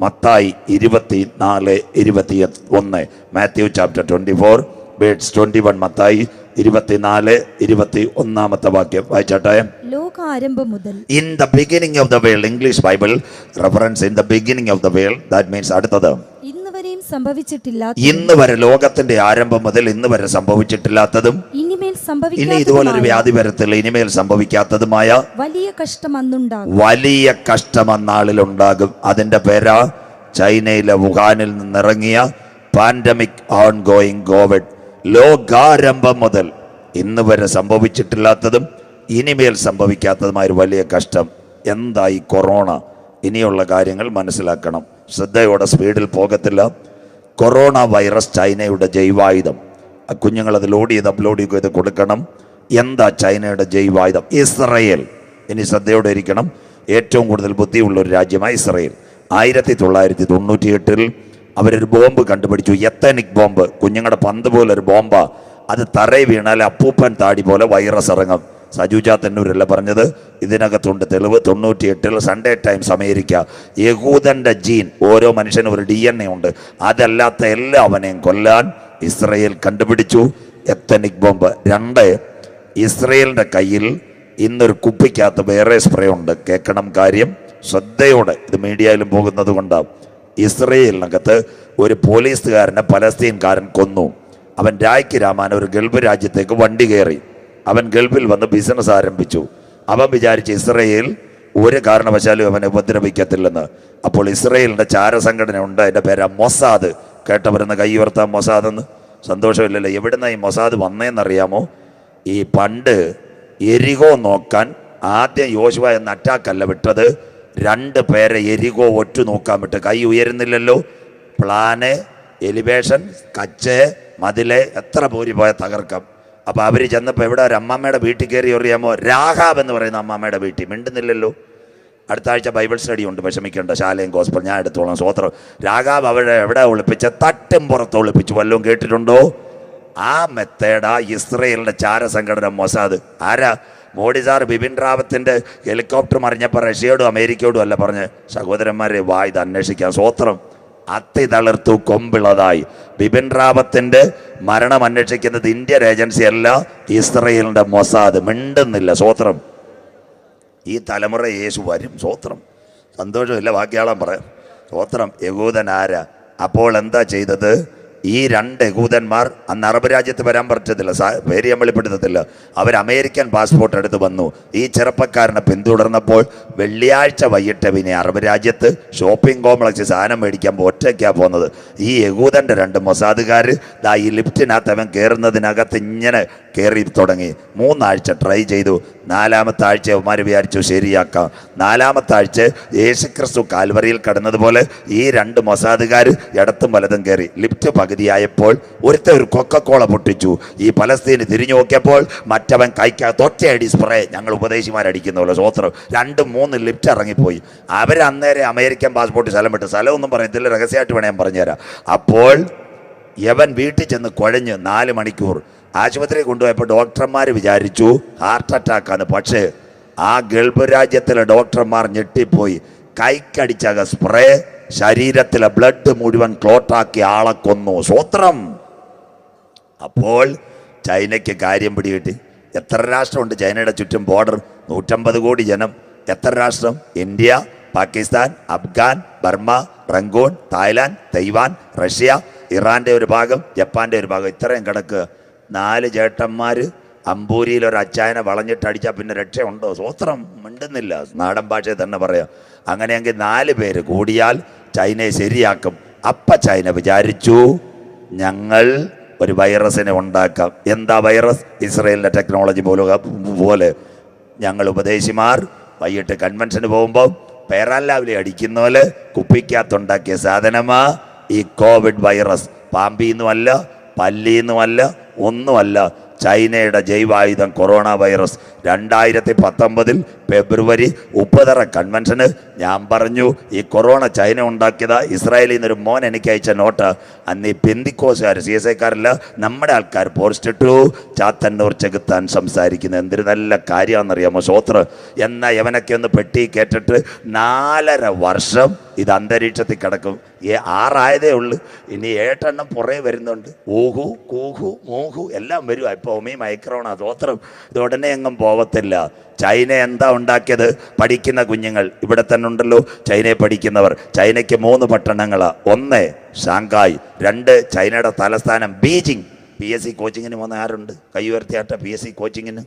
Mathai 24:21. Matthew chapter 24 verse 21. Mathai 24:21 വാക്യം വായിച്ചാട്ടെ. ലോകാരംഭം മുതൽ. In the beginning of the world. English Bible reference in the beginning of the world. That means അടുത്തത് ഇന്ന് വരെയും സംഭവിച്ചിട്ടില്ലാത്ത, ഇന്ന് വരെ ലോകത്തിന്റെ ആരംഭം മുതൽ ഇന്ന് വരെ സംഭവിച്ചിട്ടില്ലാത്തതും ഇനിമേൽ ഇനി ഇതുപോലൊരു വ്യാധി വരത്തില്ല, ഇനിമേൽ സംഭവിക്കാത്തതുമായ വലിയ കഷ്ടം അന്നുണ്ടാകും. വലിയ കഷ്ടം അന്നാളിലുണ്ടാകും. അതിന്റെ പേരാ ചൈനയിലെ വുഹാനിൽ നിന്നിറങ്ങിയ പാൻഡമിക് ഓൺ ഗോയിങ് കോവിഡ്. ലോകാരംഭം മുതൽ ഇന്ന് വരെ സംഭവിച്ചിട്ടില്ലാത്തതും ഇനിമേൽ സംഭവിക്കാത്തതുമായ ഒരു വലിയ കഷ്ടം. എന്തായി കൊറോണ? ഇനിയുള്ള കാര്യങ്ങൾ മനസ്സിലാക്കണം. ശ്രദ്ധയോടെ, സ്പീഡിൽ പോകത്തില്ല. കൊറോണ വൈറസ് ചൈനയുടെ ജൈവായുധം. കുഞ്ഞുങ്ങൾ അത് ലോഡ് ചെയ്ത് അപ്ലോഡ് ചെയ്ത് കൊടുക്കണം. എന്താ ചൈനയുടെ ജൈവായുധം? ഇസ്രയേൽ. ഇനി ശ്രദ്ധയോടെ ഇരിക്കണം. ഏറ്റവും കൂടുതൽ ബുദ്ധിയുള്ള ഒരു രാജ്യമായി ഇസ്രയേൽ. 1998 അവരൊരു ബോംബ് കണ്ടുപിടിച്ചു, എത്തനിക് ബോംബ്. കുഞ്ഞുങ്ങളുടെ പന്ത് പോലെ ഒരു ബോംബാ. അത് തറയിൽ വീണാൽ അപ്പൂപ്പൻ താടി പോലെ വൈറസ് ഇറങ്ങും. സജുജ തെന്നൂരല്ല പറഞ്ഞത്, ഇതിനകത്തുണ്ട് തെളിവ്. 98 സൺഡേ ടൈംസ് അമേരിക്ക. യഹൂദന്റെ ജീൻ, ഓരോ മനുഷ്യനും ഒരു DNA ഉണ്ട്. അതല്ലാത്ത എല്ലാവനെയും കൊല്ലാൻ ഇസ്രയേൽ കണ്ടുപിടിച്ചു എത്തനിക് ബോംബ്. 2, ഇസ്രയേലിന്റെ കയ്യിൽ ഇന്നൊരു കുപ്പിക്കകത്ത് വേറെ സ്പ്രേ ഉണ്ട്. കേൾക്കണം കാര്യം ശ്രദ്ധയോടെ, ഇത് മീഡിയയിലും പോകുന്നത് കൊണ്ടാണ്. ഇസ്രയേലിനകത്ത് ഒരു പോലീസുകാരനെ പലസ്തീൻകാരൻ കൊന്നു. അവൻ രായ്ക്ക് രാമാൻ ഒരു ഗൾഫ് രാജ്യത്തേക്ക് വണ്ടി കയറി. അവൻ ഗൾഫിൽ വന്ന് ബിസിനസ് ആരംഭിച്ചു. അവൻ വിചാരിച്ച് ഇസ്രയേൽ ഒരു കാരണവശാലും അവനെ ഉപദ്രവിക്കത്തില്ലെന്ന്. അപ്പോൾ ഇസ്രയേലിൻ്റെ ചാരസംഘടന ഉണ്ട്, അതിൻ്റെ പേരാ മൊസാദ്. കേട്ടവരുന്ന കൈ ഉയർത്താം. മൊസാദെന്ന്. സന്തോഷമില്ലല്ലോ. എവിടുന്ന ഈ മൊസാദ് വന്നേന്നറിയാമോ? ഈ പണ്ട് എരികോ നോക്കാൻ ആദ്യം യോശുവ എന്ന അറ്റാക്കല്ല വിട്ടത്, 2 പേരെ എരികോ ഒറ്റ നോക്കാൻ വിട്ട്. കൈ ഉയരുന്നില്ലല്ലോ. പ്ലാന്, എലിവേഷൻ, കച്ച്, മതില്, എത്ര പോരി പോയ തകർക്കാം. അപ്പോൾ അവർ ചെന്നപ്പോൾ എവിടെ ഒരു അമ്മാമ്മയുടെ വീട്ടിൽ കയറി അറിയാമോ? രാഹാബ് എന്ന് പറയുന്ന അമ്മാമ്മയുടെ വീട്ടിൽ. മിണ്ടുന്നില്ലല്ലോ. അടുത്ത ആഴ്ച ബൈബിൾ സ്റ്റഡി ഉണ്ട്, വിഷമിക്കേണ്ട. ശാലയും ഗോസ്പൽ ഞാൻ എടുത്തോളാം. സ്വോത്രം. രാഹാബ് അവിടെ എവിടെ ഒളിപ്പിച്ച? തട്ടും പുറത്ത് ഒളിപ്പിച്ചു. വല്ലതും കേട്ടിട്ടുണ്ടോ? ആ മെത്തേഡാ ഇസ്രയേലിൻ്റെ ചാരസംഘടന മൊസാദ്. ആരാ? മോഡി സാർ ബിപിൻ റാവത്തിൻ്റെ ഹെലികോപ്റ്റർ മറിഞ്ഞപ്പോൾ റഷ്യയോടും അമേരിക്കയോടും അല്ല പറഞ്ഞ്, സഹോദരന്മാരെ വാ ഇത് അന്വേഷിക്കാം. സ്വോത്രം. അത്തി തളിർത്തു കൊമ്പിളതായി. ബിപിൻ റാവത്തിൻ്റെ മരണം അന്വേഷിക്കുന്നത് ഇന്ത്യൻ ഏജൻസി അല്ല, ഇസ്രയേലിൻ്റെ മൊസാദ്. മിണ്ടുന്നില്ല. സ്വോത്രം. ഈ തലമുറ യേശു വരും. സ്വോത്രം. സന്തോഷമില്ല. ബാക്കിയാളാൻ പറയാം. സ്വോത്രം. യഹൂദൻ ആരാ? അപ്പോൾ എന്താ ചെയ്തത്? ഈ 2 യഹൂദന്മാർ അന്ന് അറബ് രാജ്യത്ത് വരാൻ പറ്റത്തില്ല, പേര് ഞാൻ വെളിപ്പെടുത്തത്തില്ല. അവർ അമേരിക്കൻ പാസ്പോർട്ട് എടുത്ത് വന്നു. ഈ ചെറുപ്പക്കാരനെ പിന്തുടർന്നപ്പോൾ വെള്ളിയാഴ്ച വൈകിട്ട് പിന്നെ അറബ് രാജ്യത്ത് ഷോപ്പിംഗ് കോംപ്ലക്സ് സാധനം മേടിക്കാൻ ഒറ്റയ്ക്കാണ് പോകുന്നത്. ഈ യഹൂദൻ്റെ 2 മൊസാദുകാർ ഈ ലിഫ്റ്റിനകത്ത് അവൻ കയറുന്നതിനകത്ത് ഇങ്ങനെ കയറി തുടങ്ങി. 3 ആഴ്ച ട്രൈ ചെയ്തു. 4-ാമത്തെ ആഴ്ച അവന്മാർ വിചാരിച്ചു ശരിയാക്കാം. 4-ാമത്തെ ആഴ്ച യേശുക്രിസ്തു കാൽവറിയിൽ കടന്നതുപോലെ ഈ 2 മൊസാദുകാർ ഇടത്തും വലതും കയറി. ലിഫ്റ്റ് പകുതിയായപ്പോൾ ഒരുത്തൻ ഒരു കൊക്കക്കോള പൊട്ടിച്ചു. ഈ പലസ്തീന് തിരിഞ്ഞു നോക്കിയപ്പോൾ മറ്റവൻ കൈക്കകത്ത് ഒറ്റയടി സ്പ്രേ. ഞങ്ങൾ ഉപദേശിമാരടിക്കുന്ന പോലെ. സ്വോത്രം. 2-3 ലിഫ്റ്റ് ഇറങ്ങിപ്പോയി. അവരന്നേരം അമേരിക്കൻ പാസ്പോർട്ട് സ്ഥലം വിട്ട്. സ്ഥലമൊന്നും പറയത്തില്ല, രഹസ്യമായിട്ട് വേണേ ഞാൻ പറഞ്ഞുതരാം. അപ്പോൾ യവൻ വീട്ടിൽ ചെന്ന് കുഴഞ്ഞ് 4 മണിക്കൂർ. ആശുപത്രി കൊണ്ടുപോയപ്പോൾ ഡോക്ടർമാർ വിചാരിച്ചു ഹാർട്ട് അറ്റാക്കാണ്. പക്ഷേ ആ ഗൾഫ് രാജ്യത്തിലെ ഡോക്ടർമാർ ഞെട്ടിപ്പോയി. കൈക്കടിച്ച സ്പ്രേ ശരീരത്തിലെ ബ്ലഡ് മുഴുവൻ ക്ലോട്ടാക്കി ആളെ കൊന്നു. സ്വോത്രം. അപ്പോൾ ചൈനയ്ക്ക് കാര്യം പിടികിട്ടി. എത്ര രാഷ്ട്രമുണ്ട് ചൈനയുടെ ചുറ്റും? ബോർഡർ 150 കോടി ജനം. എത്ര രാഷ്ട്രം? India, Pakistan, Afghan, Burma, Rangoon, Thailand, Taiwan, Russia, ഇറാൻ്റെ ഒരു ഭാഗം, ജപ്പാൻ്റെ ഒരു ഭാഗം. ഇത്രയും കിടക്കുക. 4 ചേട്ടന്മാർ അമ്പൂരിയിൽ ഒരു അച്ചായനെ വളഞ്ഞിട്ടടിച്ചാൽ പിന്നെ രക്ഷയുണ്ടോ? സ്വോത്രം. മിണ്ടുന്നില്ല. നാടൻ ഭാഷയിൽ തന്നെ പറയാം. അങ്ങനെയെങ്കിൽ 4 പേര് കൂടിയാൽ ചൈനയെ ശരിയാക്കും. അപ്പം ചൈന വിചാരിച്ചു ഞങ്ങൾ ഒരു വൈറസിനെ ഉണ്ടാക്കാം. എന്താ വൈറസ്? ഇസ്രയേലിൻ്റെ ടെക്നോളജി പോലെ. ഞങ്ങൾ ഉപദേശിമാർ വൈകിട്ട് കൺവെൻഷന് പോകുമ്പോൾ പേരാലാവിലെ അടിക്കുന്ന പോലെ കുപ്പിക്കകത്തുണ്ടാക്കിയ സാധനമാ ഈ കോവിഡ് വൈറസ്. പാമ്പിന്നുമല്ല, പല്ലിന്നുമല്ല, ഒന്നുമല്ല. ചൈനയുടെ ജൈവായുധം കൊറോണ വൈറസ്. 2019 ഫെബ്രുവരി ഉപ്പുതറ കൺവെൻഷന് ഞാൻ പറഞ്ഞു, ഈ കൊറോണ ചൈന ഉണ്ടാക്കിയതാ. ഇസ്രായേലിൽ നിന്നൊരു മോൻ എനിക്ക് അയച്ച നോട്ട്. അന്ന് ഈ പെന്തിക്കോസുകാർ, CSIക്കാരല്ല, നമ്മുടെ ആൾക്കാർ പോസ്റ്റ് ഇട്ടു. ചാത്തന്നൂർ ചെകുത്താൻ സംസാരിക്കുന്നത് എന്തൊരു നല്ല കാര്യമാണെന്നറിയാമോ? സ്വോത്ര എന്നാൽ യവനൊക്കെ ഒന്ന് പെട്ടി കേട്ടിട്ട് 4.5 വർഷം ഇത് അന്തരീക്ഷത്തിൽ കിടക്കും. 6 ആയതേ ഉള്ളൂ, ഇനി 7 എണ്ണം പുറകെ വരുന്നുണ്ട്. ഊഹു കൂഹു മൂഹു എല്ലാം വരുക. ഇപ്പോൾ ഒമി മൈക്രോണാ സ്വോത്രം. ഇത് ഉടനെ എങ്ങും പോവത്തില്ല. ചൈന എന്താ ഉണ്ടാക്കിയത്? പഠിക്കുന്ന കുഞ്ഞുങ്ങൾ ഇവിടെ തന്നെ ഉണ്ടല്ലോ, ചൈനയെ പഠിക്കുന്നവർ. ചൈനയ്ക്ക് 3 പട്ടണങ്ങളാണ്. 1 ഷാങ്കായ്, 2 ചൈനയുടെ തലസ്ഥാനം ബീജിംഗ്. PSC കോച്ചിങ്ങിന് പോകുന്ന ആരുണ്ട്? കൈ ഉയർത്തിയാട്ടെ. PSC കോച്ചിങ്ങിന്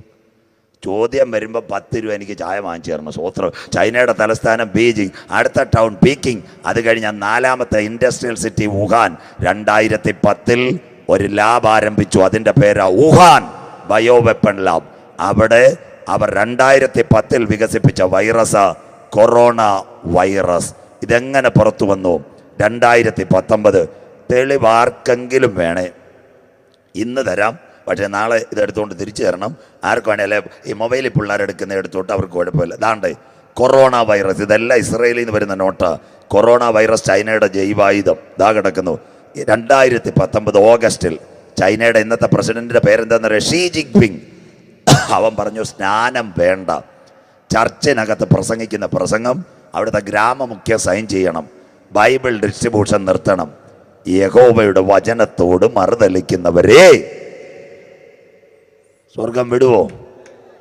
ചോദ്യം വരുമ്പോൾ 10 രൂപ എനിക്ക് ചായ വാങ്ങിച്ചു തരണം. സ്വോത്രം. ചൈനയുടെ തലസ്ഥാനം ബീജിംഗ്, അടുത്ത ടൗൺ പീക്കിംഗ്, അത് കഴിഞ്ഞാൽ 4ാമത്തെ ഇൻഡസ്ട്രിയൽ സിറ്റി വുഹാൻ. 2010 ഒരു ലാബ് ആരംഭിച്ചു, അതിൻ്റെ പേരാ വുഹാൻ ബയോ വെപ്പൺ ലാബ്. അവിടെ അവർ 2010 വികസിപ്പിച്ച വൈറസ് കൊറോണ വൈറസ്. ഇതെങ്ങനെ പുറത്തു വന്നു? 2019. തെളിവാർക്കെങ്കിലും വേണേ ഇന്ന് തരാം, പക്ഷേ നാളെ ഇതെടുത്തുകൊണ്ട് തിരിച്ചു തരണം. ആർക്ക് വേണേലേ ഈ മൊബൈലിൽ പിള്ളേരെടുക്കുന്ന എടുത്തോട്ട് അവർക്ക് കുഴപ്പമില്ല. അതാണ്ട് കൊറോണ വൈറസ്. ഇതെല്ലാം ഇസ്രയേലിൽ നിന്ന് വരുന്ന നോട്ടാ. കൊറോണ വൈറസ് ചൈനയുടെ ജൈവായുധം ഇതാ കിടക്കുന്നു. 2019 ഓഗസ്റ്റിൽ ചൈനയുടെ ഇന്നത്തെ പ്രസിഡന്റിന്റെ പേരെന്താണെന്ന് പറയുക? Xi Jinping. അവൻ പറഞ്ഞു സ്നാനം വേണ്ട. ചർച്ചിനകത്ത് പ്രസംഗിക്കുന്ന പ്രസംഗം അവിടുത്തെ ഗ്രാമമുഖ്യ സൈൻ ചെയ്യണം. ബൈബിൾ ഡിസ്ട്രിബ്യൂഷൻ നിർത്തണം. യഹോവയുടെ വചനത്തോട് മറുതലിക്കുന്നവരെ സ്വർഗം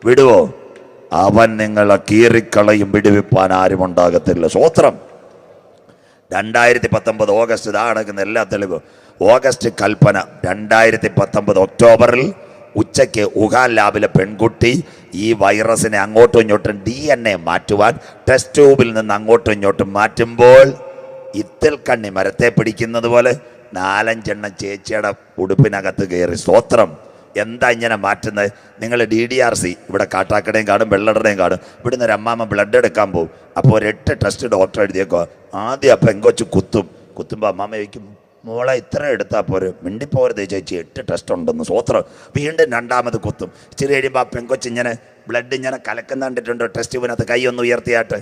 വിടുവോ? അവൻ നിങ്ങളെ കീറിക്കളയും, വിടുവിപ്പാൻ ആരും ഉണ്ടാകത്തില്ല. സ്വോത്രം. 2019 ഓഗസ്റ്റ് ഇതാ നടക്കുന്ന എല്ലാ തെളിവും. ഓഗസ്റ്റ് കൽപ്പന. 2019 ഒക്ടോബറിൽ ഉച്ചയ്ക്ക് വുഹാൻ ലാബിലെ പെൺകുട്ടി ഈ വൈറസിനെ അങ്ങോട്ടും ഇങ്ങോട്ടും DNA മാറ്റുവാൻ ടെസ്റ്റ് ട്യൂബിൽ നിന്ന് അങ്ങോട്ടും ഇങ്ങോട്ടും മാറ്റുമ്പോൾ ഇത്തിൽ കണ്ണി മരത്തെ പിടിക്കുന്നത് പോലെ 4-5 എണ്ണം ചേച്ചിയുടെ ഉടുപ്പിനകത്ത് കയറി. സ്തോത്രം. എന്താ ഇങ്ങനെ മാറ്റുന്നത്? നിങ്ങൾ DDRC ഇവിടെ കാട്ടാക്കടയും കാണും, വെള്ളടയും കാണും. ഇവിടുന്ന് ഒരു അമ്മാമ്മ ബ്ലഡ് എടുക്കാൻ പോകും. അപ്പോൾ ഒരു 8 ടെസ്റ്റ് ഡോക്ടർ എഴുതിയേക്കോ. ആദ്യം അപ്പം പെങ്കൊച്ച് കുത്തുമ്പോൾ അമ്മാമ്മ ചോദിക്കും, മോളെ ഇത്ര എടുത്താൽ പോരെ, മിണ്ടിപ്പോരുത് ചേച്ചി, 8 ടെസ്റ്റ് ഉണ്ടെന്ന്. സ്വോത്രം. വീണ്ടും 2ാമത് കുത്തും. ഇച്ചിരി കഴിയുമ്പോൾ ആ പെങ്കൊച്ച് ഇങ്ങനെ ബ്ലഡ് ഇങ്ങനെ കലക്കുന്ന കണ്ടിട്ടുണ്ടോ? ടെസ്റ്റ് ട്യൂബിനകത്ത് കൈ ഒന്ന് ഉയർത്തിയാട്ട്.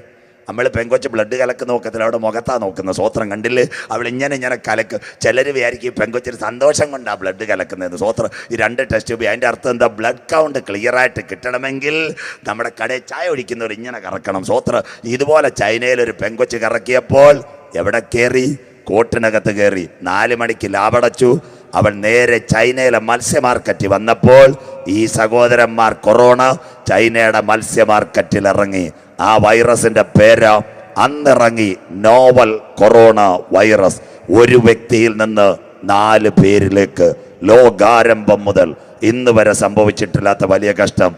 നമ്മൾ പെങ്കൊച്ച് ബ്ലഡ് കലക്ക് നോക്കത്തില്ല, അവിടെ മുഖത്താ നോക്കുന്നത്. സ്വോത്രം. കണ്ടില്ലേ? അവൾ ഇങ്ങനെ കലക്ക്. ചിലർ വിചാരിക്കും പെങ്കൊച്ചിന് സന്തോഷം കൊണ്ടാണ് ബ്ലഡ് കലക്കുന്നത്. സ്വോത്രം. ഈ 2 ടെസ്റ്റ് ട്യൂബ്. അതിൻ്റെ അർത്ഥം എന്താ? ബ്ലഡ് കൗണ്ട് ക്ലിയറായിട്ട് കിട്ടണമെങ്കിൽ നമ്മുടെ കടയിൽ ചായ ഒഴിക്കുന്നവർ ഇങ്ങനെ കറക്കണം. സ്വോത്രം. ഇതുപോലെ ചൈനയിലൊരു പെങ്കൊച്ച് കറക്കിയപ്പോൾ എവിടെ കയറി? കോട്ടിനകത്ത് കയറി. 4 മണിക്ക് ലാബടച്ചു. അവൻ നേരെ ചൈനയിലെ മത്സ്യ മാർക്കറ്റിൽ വന്നപ്പോൾ ഈ സഹോദരന്മാർ കൊറോണ ചൈനയുടെ മത്സ്യ മാർക്കറ്റിൽ ഇറങ്ങി. ആ വൈറസിന്റെ പേര് അന്നിറങ്ങി നോവൽ കൊറോണ വൈറസ്. ഒരു വ്യക്തിയിൽ നിന്ന് 4 പേരിലേക്ക്. ലോകാരംഭം മുതൽ ഇന്ന് വരെ സംഭവിച്ചിട്ടില്ലാത്ത വലിയ കഷ്ടം.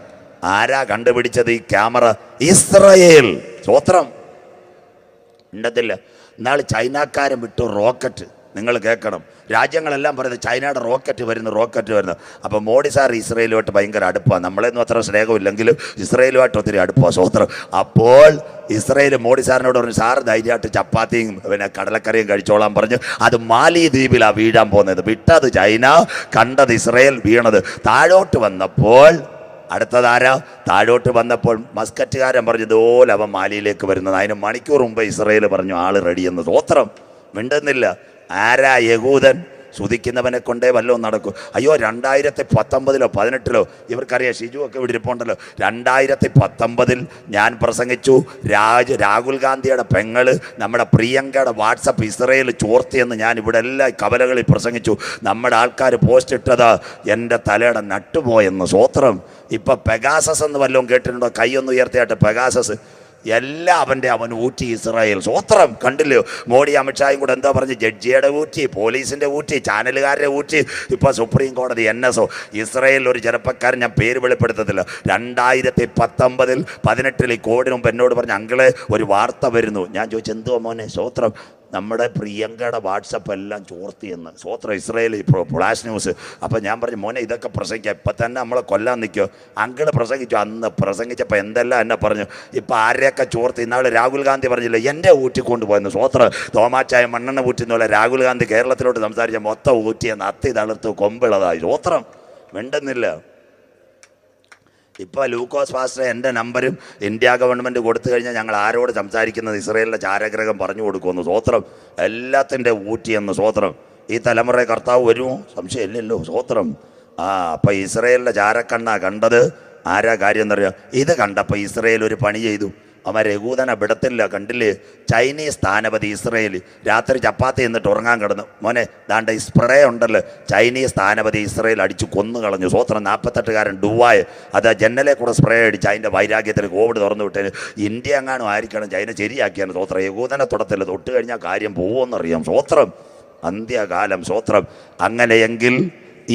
ആരാ കണ്ടുപിടിച്ചത് ഈ ക്യാമറ? ഇസ്രായേൽ. സ്വോത്രം. ഉണ്ടത്തില്ല. നാളെ ചൈനക്കാരൻ വിട്ടു റോക്കറ്റ്. നിങ്ങൾ കേൾക്കണം. രാജ്യങ്ങളെല്ലാം പറയുന്നത് ചൈനയുടെ റോക്കറ്റ് വരുന്നു. അപ്പോൾ മോഡി സാർ ഇസ്രയേലുമായിട്ട് ഭയങ്കര അടുപ്പാണ്. നമ്മളെയൊന്നും അത്ര സ്നേഹമില്ലെങ്കിലും ഇസ്രയേലുമായിട്ട് ഒത്തിരി അടുപ്പാണ്. സ്വോത്രം. അപ്പോൾ ഇസ്രയേൽ മോഡി സാറിനോട് പറഞ്ഞു, സാർ ധൈര്യമായിട്ട് ചപ്പാത്തിയും പിന്നെ കടലക്കറിയും കഴിച്ചോളാൻ പറഞ്ഞു. അത് മാലി ദ്വീപിലാണ് വീഴാൻ പോകുന്നത്. വിട്ടത് ചൈന, കണ്ടത് ഇസ്രയേൽ, വീണത്. താഴോട്ട് വന്നപ്പോൾ അടുത്തതാരാ? താഴോട്ട് വന്നപ്പോൾ മസ്കറ്റുകാരൻ പറഞ്ഞു ഇതുപോലെ അവൻ മാലിയിലേക്ക് വരുന്നത്. അതിന് മണിക്കൂർ മുമ്പ് ഇസ്രയേൽ പറഞ്ഞു ആള് റെഡിയെന്ന്. സ്വോത്രം. മിണ്ടുന്നില്ല. ആരാ? യഹൂദൻ. സ്തുതിക്കുന്നവനെ കൊണ്ടേ വല്ലതും നടക്കും. അയ്യോ 2019 18 ഇവർക്കറിയാം. ഷിജു ഒക്കെ ഇവിടെ ഇരിപ്പുണ്ടല്ലോ. 2019 ഞാൻ പ്രസംഗിച്ചു. രാഹുൽ ഗാന്ധിയുടെ പെങ്ങള് നമ്മുടെ പ്രിയങ്കയുടെ വാട്സപ്പ് ഇസ്രയേൽ ചോർത്തിയെന്ന് ഞാൻ ഇവിടെ എല്ലാ കവലകളിൽ പ്രസംഗിച്ചു. നമ്മുടെ ആൾക്കാർ പോസ്റ്റ് ഇട്ടത് എൻ്റെ തലയുടെ നട്ടുപോയെന്ന്. സ്വോത്രം. ഇപ്പം പെഗാസസ് എന്ന് വല്ലതും കേട്ടിട്ടുണ്ടോ? കൈയൊന്ന് ഉയർത്തിയായിട്ട്. പെഗാസസ് എല്ലാം അവൻ ഊറ്റി ഇസ്രായേൽ. സ്വോത്രം. കണ്ടില്ലയോ? മോഡി അമിത്ഷായും കൂടെ എന്താ പറഞ്ഞു? ജഡ്ജിയുടെ ഊറ്റി, പോലീസിൻ്റെ ഊറ്റി, ചാനലുകാരുടെ ഊറ്റി, ഇപ്പോൾ സുപ്രീം കോടതി, NSO. ഇസ്രായേലിൽ ഒരു ചെറുപ്പക്കാരൻ, ഞാൻ പേര് വെളിപ്പെടുത്തത്തില്ല, 2019 18 ഈ കോവിഡിന് മുമ്പ് എന്നോട് പറഞ്ഞു, അങ്കിളെ ഒരു വാർത്ത വരുന്നു. ഞാൻ ചോദിച്ചു എന്തുവാ മോനെ? സ്വോത്രം. നമ്മുടെ പ്രിയങ്കയുടെ വാട്സപ്പ് എല്ലാം ചോർത്തിയെന്ന്. സ്വോത്രം. Israel flash news. അപ്പം ഞാൻ പറഞ്ഞു മോനെ ഇതൊക്കെ പ്രസംഗിക്കാം, ഇപ്പം തന്നെ നമ്മളെ കൊല്ലാൻ നിൽക്കുമോ? അങ്കിള് പ്രസംഗിച്ചു. അന്ന് പ്രസംഗിച്ചപ്പോൾ എന്തെല്ലാം എന്നെ പറഞ്ഞു. ഇപ്പം ആരെയൊക്കെ ചോർത്തി. ഇന്നാൾ രാഹുൽ ഗാന്ധി പറഞ്ഞില്ല എൻ്റെ ഊറ്റിക്കൊണ്ടുപോയെന്ന്. സ്വോത്രം. തോമാച്ചായ മണ്ണെണ്ണ ഊറ്റുന്ന പോലെ രാഹുൽ ഗാന്ധി കേരളത്തിലോട്ട് സംസാരിച്ച മൊത്തം ഊറ്റിയെന്ന്. അത്തി തളർത്ത് കൊമ്പിളതായി. സ്വോത്രം. മിണ്ടുന്നില്ല. ഇപ്പോൾ ലൂക്കോസ് പാസ്റ്റർ എൻ്റെ നമ്പരും ഇന്ത്യ ഗവൺമെൻറ് കൊടുത്തു കഴിഞ്ഞാൽ ഞങ്ങൾ ആരോട് സംസാരിക്കുന്നത് ഇസ്രയേലിൻ്റെ ചാരഗ്രഹം പറഞ്ഞു കൊടുക്കുമെന്ന് സ്വോത്രം, എല്ലാത്തിൻ്റെ ഊറ്റിയെന്ന് സ്വോത്രം. ഈ തലമുറ കർത്താവ് വരുമോ? സംശയമില്ലല്ലോ സ്വോത്രം. അപ്പം ഇസ്രയേലിൻ്റെ ചാരക്കണ്ണ കണ്ടത്. ആരാ കാര്യം എന്നറിയാം? ഇത് കണ്ടപ്പോൾ ഇസ്രയേൽ ഒരു പണി ചെയ്തു. അവൻ രഘൂതനെ വിടത്തില്ല. കണ്ടില്ലേ? ചൈനീസ് സ്ഥാനപതി ഇസ്രയേൽ രാത്രി ചപ്പാത്തി എന്നിട്ട് ഉറങ്ങാൻ കിടന്നു. മോനെ ദാണ്ട ഈ സ്പ്രേ ഉണ്ടല്ലോ, ചൈനീസ് സ്ഥാനപതി ഇസ്രയേൽ അടിച്ചു കൊന്നു കളഞ്ഞു സ്വോത്രം. 48-കാരൻ ഡുവായ് അത് ജനലെ കൂടെ സ്പ്രേ അടിച്ച് അതിൻ്റെ വൈരാഗ്യത്തിൽ കോവിഡ് തുറന്നു വിട്ടതിന് ഇന്ത്യ എങ്ങാനും ആയിരിക്കണം ചൈന ശരിയാക്കിയാണ് സ്വോത്രം. യഹൂദനെ തൊടത്തില്ല, തൊട്ട് കഴിഞ്ഞാൽ കാര്യം പോകുമെന്നറിയാം സ്വോത്രം. അന്ത്യകാലം സ്വോത്രം. അങ്ങനെയെങ്കിൽ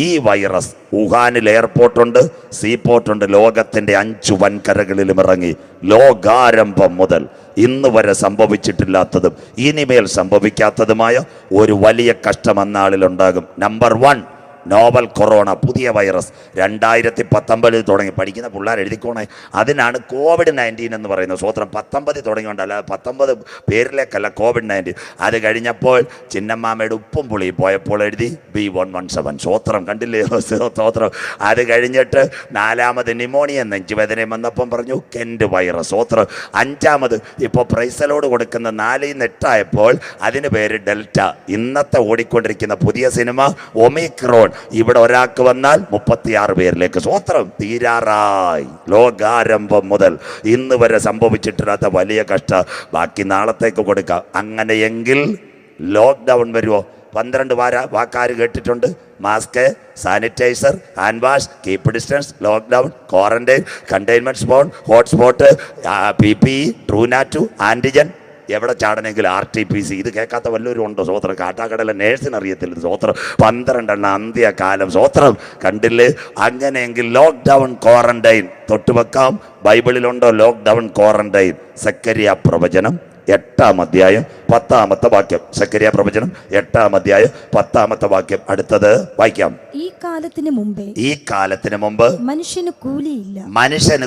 ഈ വൈറസ് വുഹാനിൽ എയർപോർട്ടുണ്ട്, സീപോർട്ടുണ്ട്, ലോകത്തിൻ്റെ 5 വൻകരകളിലും ഇറങ്ങി. ലോകാരംഭം മുതൽ ഇന്ന് വരെ സംഭവിച്ചിട്ടില്ലാത്തതും ഇനിമേൽ സംഭവിക്കാത്തതുമായ ഒരു വലിയ കഷ്ടം അന്നാളിലുണ്ടാകും. നമ്പർ 1 നോവൽ കൊറോണ, പുതിയ വൈറസ്. 2019 തുടങ്ങി. പഠിക്കുന്ന പിള്ളേർ എഴുതിക്കോണേ. അതിനാണ് COVID-19 എന്ന് പറയുന്നത് സ്വോത്രം. 19 തുടങ്ങിയോണ്ടല്ല, 19 പേരിലേക്കല്ല COVID-19. അത് കഴിഞ്ഞപ്പോൾ ചിന്നമ്മാമയുടെ ഉപ്പും പുളിയും പോയപ്പോൾ എഴുതി B117 സ്വോത്രം. കണ്ടില്ലേ സ്വോത്രം. അത് കഴിഞ്ഞിട്ട് 4ാമത് നിമോണിയ നെഞ്ചുവേദനയും വന്നപ്പം പറഞ്ഞു കെൻറ്റ് വൈറസ് സ്വോത്രം. 5ാമത് ഇപ്പോൾ പ്രൈസലോട് കൊടുക്കുന്ന 4-8 അതിന് പേര് ഡെൽറ്റ. ഇന്നത്തെ ഓടിക്കൊണ്ടിരിക്കുന്ന പുതിയ സിനിമ ഒമിക്രോൺ. ഇവിടെ ഒരാൾക്ക് വന്നാൽ 36 പേരിലേക്ക് സ്വോത്രം. തീരാറായി. ലോകാരംഭം മുതൽ ഇന്ന് വരെ സംഭവിച്ചിട്ടില്ലാത്ത വലിയ കഷ്ടം. ബാക്കി നാളത്തേക്ക് കൊടുക്കാം. അങ്ങനെയെങ്കിൽ ലോക്ക്ഡൗൺ വരുമോ? 12 വാക്കാര് കേട്ടിട്ടുണ്ട്. Mask, sanitiser, hand wash, keep distance, lockdown, quarantine, containment spot, hotspot, PPE, Truenat, antigen. എവിടെ ചാടനെങ്കിൽ RT-PC. ഇത് കേൾക്കാത്ത വല്ലവരും ഉണ്ടോ സ്വോത്രം? കാട്ടാക്കടയിലെ നേഴ്സിന് അറിയത്തില്ല സ്വോത്രം. 12 അന്ത്യകാലം സ്വോത്രം. കണ്ടില്ലേ? അങ്ങനെയെങ്കിൽ ലോക്ക്ഡൗൺ, ക്വാറന്റൈൻ തൊട്ടുവെക്കാം. ബൈബിളിലുണ്ടോ ലോക്ക്ഡൗൺ, ക്വാറന്റൈൻ? സക്കറിയ പ്രവചനം 8-ാം അധ്യായം 10-ാമത്തെ വാക്യം. സക്കറിയ പ്രവചനം 8-ാം അധ്യായം 10-ാമത്തെ വാക്യം. അടുത്തത് വായിക്കാം. ഈ കാലത്തിന് മുമ്പ് മനുഷ്യന്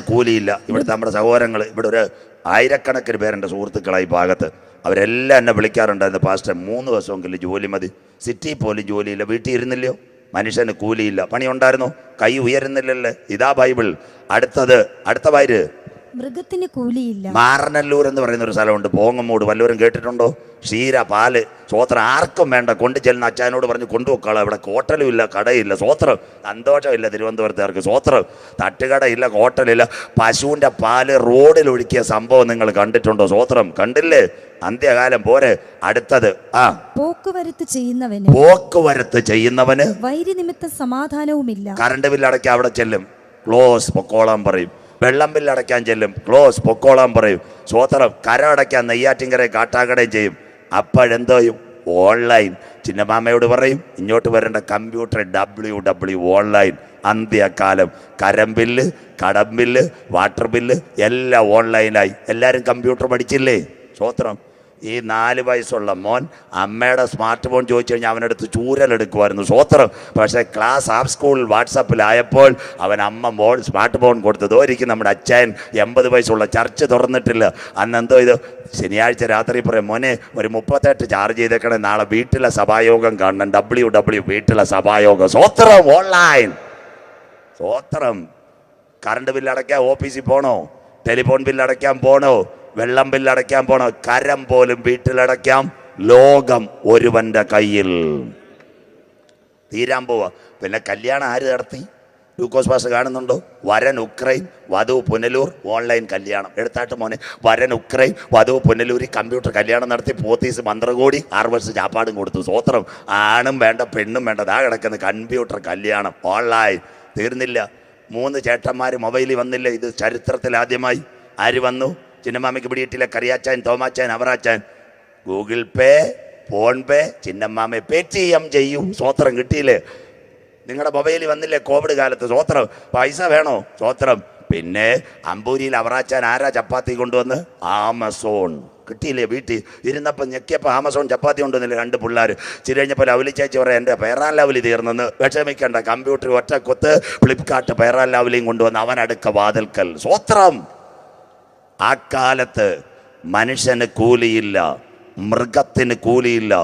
കൂലിയില്ല. ഇവിടുത്തെ നമ്മുടെ സഹോദരങ്ങൾ, ഇവിടെ ഒരു 1000കണക്കിന് പേരെൻ്റെ സുഹൃത്തുക്കളായി ഭാഗത്ത്, അവരെല്ലാം എന്നെ വിളിക്കാറുണ്ടായിരുന്നു, പാസ്റ്റർ 3 ദിവസമെങ്കിലും ജോലി മതി. സിറ്റിയിൽ പോലും ജോലിയില്ല, വീട്ടിൽ ഇരുന്നില്ലയോ? മനുഷ്യന് കൂലിയില്ല. പണി ഉണ്ടായിരുന്നു, കൈ ഉയരുന്നില്ലല്ലേ? ഇതാ ബൈബിൾ. അടുത്ത വയര് മൃഗത്തിന് കൂലിയില്ല. മാറനല്ലൂർ എന്ന് പറയുന്ന ഒരു സ്ഥലമുണ്ട്, പോങ്ങമ്മൂട്. വല്ലവരും കേട്ടിട്ടുണ്ടോ? ക്ഷീര, പാല് സ്വോത്രം ആർക്കും വേണ്ട. കൊണ്ടു ചെല്ലുന്ന അച്ഛനോട് പറഞ്ഞ് കൊണ്ടുപോക്കാളോ. ഇവിടെ ഹോട്ടലും ഇല്ല, കടയില്ല സ്വോത്രം. സന്തോഷമില്ല തിരുവനന്തപുരത്തുകാർക്ക് സ്വോത്രം. തട്ടുകടയില്ല, ഹോട്ടലില്ല. പശുവിൻ്റെ പാല് റോഡിൽ ഒഴുക്കിയ സംഭവം നിങ്ങൾ കണ്ടിട്ടുണ്ടോ? സ്വോത്രം. കണ്ടില്ലേ? അന്ത്യകാലം പോരെ. അടുത്തത് പോക്കുവരത്ത് ചെയ്യുന്നവന് വൈരി നിമിത്തം സമാധാനവുമില്ല. കറണ്ട് ബില്ല് അടയ്ക്കാൻ അവിടെ ചെല്ലും, ക്ലോസ് പൊക്കോളാൻ പറയും. വെള്ളം ബില്ല് അടയ്ക്കാൻ ചെല്ലും, ക്ലോസ് പൊക്കോളാൻ പറയും. സ്വോത്രം. കര അടയ്ക്കാൻ നെയ്യാറ്റിൻകരയും കാട്ടാക്കടയും ചെയ്യും. അപ്പോഴെന്തോ ചെയ്യും? ഓൺലൈൻ. ചിന്നമാമയോട് പറയും ഇങ്ങോട്ട് വരേണ്ട കമ്പ്യൂട്ടർ WW ഓൺലൈൻ. അന്ത്യകാലം. കരം ബില്ല്, കടം ബില്ല്, വാട്ടർ ബില്ല് എല്ലാം ഓൺലൈനായി. എല്ലാവരും കമ്പ്യൂട്ടർ പഠിച്ചില്ലേ? സ്വോത്രം. ഈ 4 വയസ്സുള്ള മോൻ അമ്മയുടെ സ്മാർട്ട് ഫോൺ ചോദിച്ചു കഴിഞ്ഞാൽ അവനടുത്ത് ചൂരലെടുക്കുമായിരുന്നു സ്വോത്രം. പക്ഷേ ക്ലാസ് ഹാഫ് സ്കൂൾ വാട്സാപ്പിലായപ്പോൾ അവൻ അമ്മ സ്മാർട്ട് ഫോൺ കൊടുത്തത്. ഒരിക്കലും നമ്മുടെ അച്ഛൻ 80 വയസ്സുള്ള ചർച്ച് തുറന്നിട്ടില്ല. അന്നെന്തോ ഇത് ശനിയാഴ്ച രാത്രി പറയും, മോനെ ഒരു 38 ചാർജ് ചെയ്തേക്കണേ, നാളെ വീട്ടിലെ സഭായോഗം കാണണം. WW വീട്ടിലെ സഭായോഗം. സ്വോത്രം. ഓൺലൈൻ. സ്വോത്രം. കറണ്ട് ബില്ല് അടയ്ക്കാൻ ഓഫീസിൽ പോണോ? ടെലിഫോൺ ബില്ല് അടയ്ക്കാൻ പോണോ? വെള്ളം ബില്ല് അടയ്ക്കാൻ പോണോ? കരം പോലും വീട്ടിലടയ്ക്കാം. ലോകം ഒരുവന്റെ കയ്യിൽ. തീരാൻ പോവാ. പിന്നെ കല്യാണം ആര് നടത്തി? ലൂക്കോസ് പാസ്റ്റർ കാണുന്നുണ്ടോ? വരൻ ഉക്രൈൻ, വധു പുനലൂർ. ഓൺലൈൻ കല്യാണം. എടുത്താട്ട് മോനെ. വരൻ ഉക്രൈൻ, വധു പുനലൂരിൽ കമ്പ്യൂട്ടർ കല്യാണം നടത്തി. പോത്തീസ് 12 കോടി 6 വർഷം ചാപ്പാടും കൊടുത്തു. സ്വോത്രം. ആണും വേണ്ട പെണ്ണും വേണ്ട, ദാ കിടക്കുന്ന കമ്പ്യൂട്ടർ കല്യാണം. ഓൺലൈൻ. തീർന്നില്ല. 3 ചേട്ടന്മാർ മൊബൈലിൽ വന്നില്ല. ഇത് ചരിത്രത്തിൽ ആദ്യമായി. ആര് വന്നു? ചിന്നമ്മാമയ്ക്ക് പിടിയിട്ടില്ല. കറിയാച്ചാൻ, തോമാച്ചാൻ, അവറാച്ചാൻ. ഗൂഗിൾ പേ, ഫോൺ പേ, ചിന്നമ്മാമയെ Paytm ചെയ്യൂ. സ്വോത്രം. കിട്ടിയില്ലേ? നിങ്ങളുടെ മൊബൈലിൽ വന്നില്ലേ കോവിഡ് കാലത്ത്? സ്വോത്രം. പൈസ വേണോ? സ്വോത്രം. പിന്നെ അമ്പൂരിയിൽ അവറാച്ചാൻ ആരാ ചപ്പാത്തി കൊണ്ടുവന്ന്? ആമസോൺ. കിട്ടിയില്ലേ? വീട്ടിൽ ഇരുന്നപ്പോൾ ഞെക്കിയപ്പോൾ ആമസോൺ ചപ്പാത്തി കൊണ്ടുവന്നില്ലേ 2 പിള്ളേർ. ചിരി കഴിഞ്ഞപ്പോൾ ലവലി ചേച്ചി പറയാം എൻ്റെ പേറാൻ ലവലി തീർന്നെന്ന്. വിഷമിക്കണ്ട, കമ്പ്യൂട്ടർ ഒറ്റ കൊത്ത് ഫ്ലിപ്കാർട്ട് പേറാൻ ലവലിയും കൊണ്ടുവന്ന് അവൻ അടുക്ക വാതിൽക്കൽ. സ്വോത്രം. ആ കാലത്ത് മനുഷ്യന് കൂലിയില്ല, മൃഗത്തിന് കൂലിയില്ല,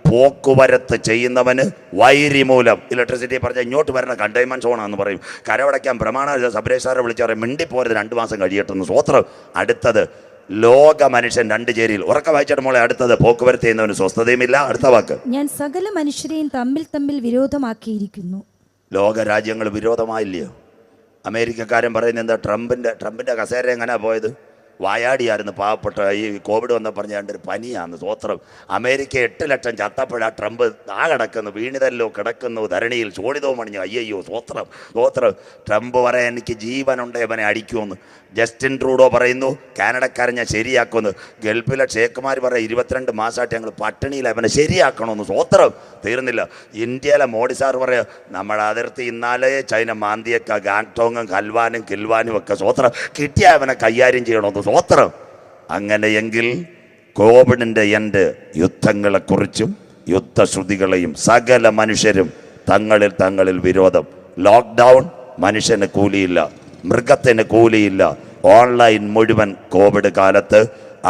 പോക്കുവരത്ത് ചെയ്യുന്നവന് വൈരി മൂലം ഇലക്ട്രിസിറ്റി പറഞ്ഞാൽ ഇങ്ങോട്ട് വരുന്ന കണ്ടെയ്ൻമെന്റ് സോണാന്ന് പറയും. കരവടയ്ക്കാൻ പ്രമാണ സബ്രേഷാറെ വിളിച്ച് പറയും മിണ്ടിപ്പോരുത് 2 മാസം കഴിയട്ടെന്ന്. സ്വോത്രം. അടുത്തത് ലോക മനുഷ്യൻ 2 ചേരിയിൽ. ഉറക്ക വായിച്ചിട്ട് മോളെ അടുത്തത് പോക്കുവരത്ത് ചെയ്യുന്നവന് സ്വസ്ഥതയുമില്ല. അടുത്ത വാക്ക്, ഞാൻ സകല മനുഷ്യരെയും തമ്മിൽ വിരോധമാക്കിയിരിക്കുന്നു. ലോകരാജ്യങ്ങൾ വിരോധമായില്ലയോ? അമേരിക്കക്കാരൻ പറയുന്നത് എന്താ? ട്രംപിന്റെ കസേര എങ്ങനെയാ പോയത്? വായാടിയായിരുന്നു പാവപ്പെട്ട. ഈ കോവിഡ് വന്ന പറഞ്ഞ ഒരു പനിയാന്ന്. സ്വോത്രം. അമേരിക്ക 8 ലക്ഷം ചത്തപ്പോഴാ ട്രംപ് കിടക്കുന്നു, വീണിതല്ലോ കിടക്കുന്നു ധരണിയിൽ ചോടിതോ മണിഞ്ഞു. അയ്യോ സ്വോത്രം സ്വോത്രം. ട്രംപ് പറയാൻ എനിക്ക് ജീവനുണ്ട് അവനെ അടിക്കുമെന്ന്. ജസ്റ്റിൻ ട്രൂഡോ പറയുന്നു കാനഡക്കാരൻ ഞാൻ ശരിയാക്കുമെന്ന്. ഗൾഫിലെ ഷേഖുമാർ പറയാം 22 മാസമായിട്ട് ഞങ്ങൾ പട്ടിണിയിൽ അവനെ ശരിയാക്കണമെന്ന്. സ്വോത്രം. തീർന്നില്ല. ഇന്ത്യയിലെ മോഡി സാർ പറയാം നമ്മുടെ അതിർത്തി ഇന്നാലേ ചൈന മാന്തിയൊക്കെ ഗാങ്ടോങ്ങും ഹൽവാനും കിൽവാനും ഒക്കെ സ്വോത്രം കിട്ടിയ അവനെ കൈകാര്യം ചെയ്യണമെന്ന്. സ്വോത്രം. അങ്ങനെയെങ്കിൽ കോവിഡിൻ്റെ യുദ്ധങ്ങളെക്കുറിച്ചും യുദ്ധശ്രുതികളെയും സകല മനുഷ്യരും തങ്ങളിൽ വിരോധം. ലോക്ക്ഡൗൺ, മനുഷ്യന് കൂലിയില്ല, മൃഗത്തിന് കൂലിയില്ല. ഓൺലൈൻ മുഴുവൻ കോവിഡ് കാലത്ത്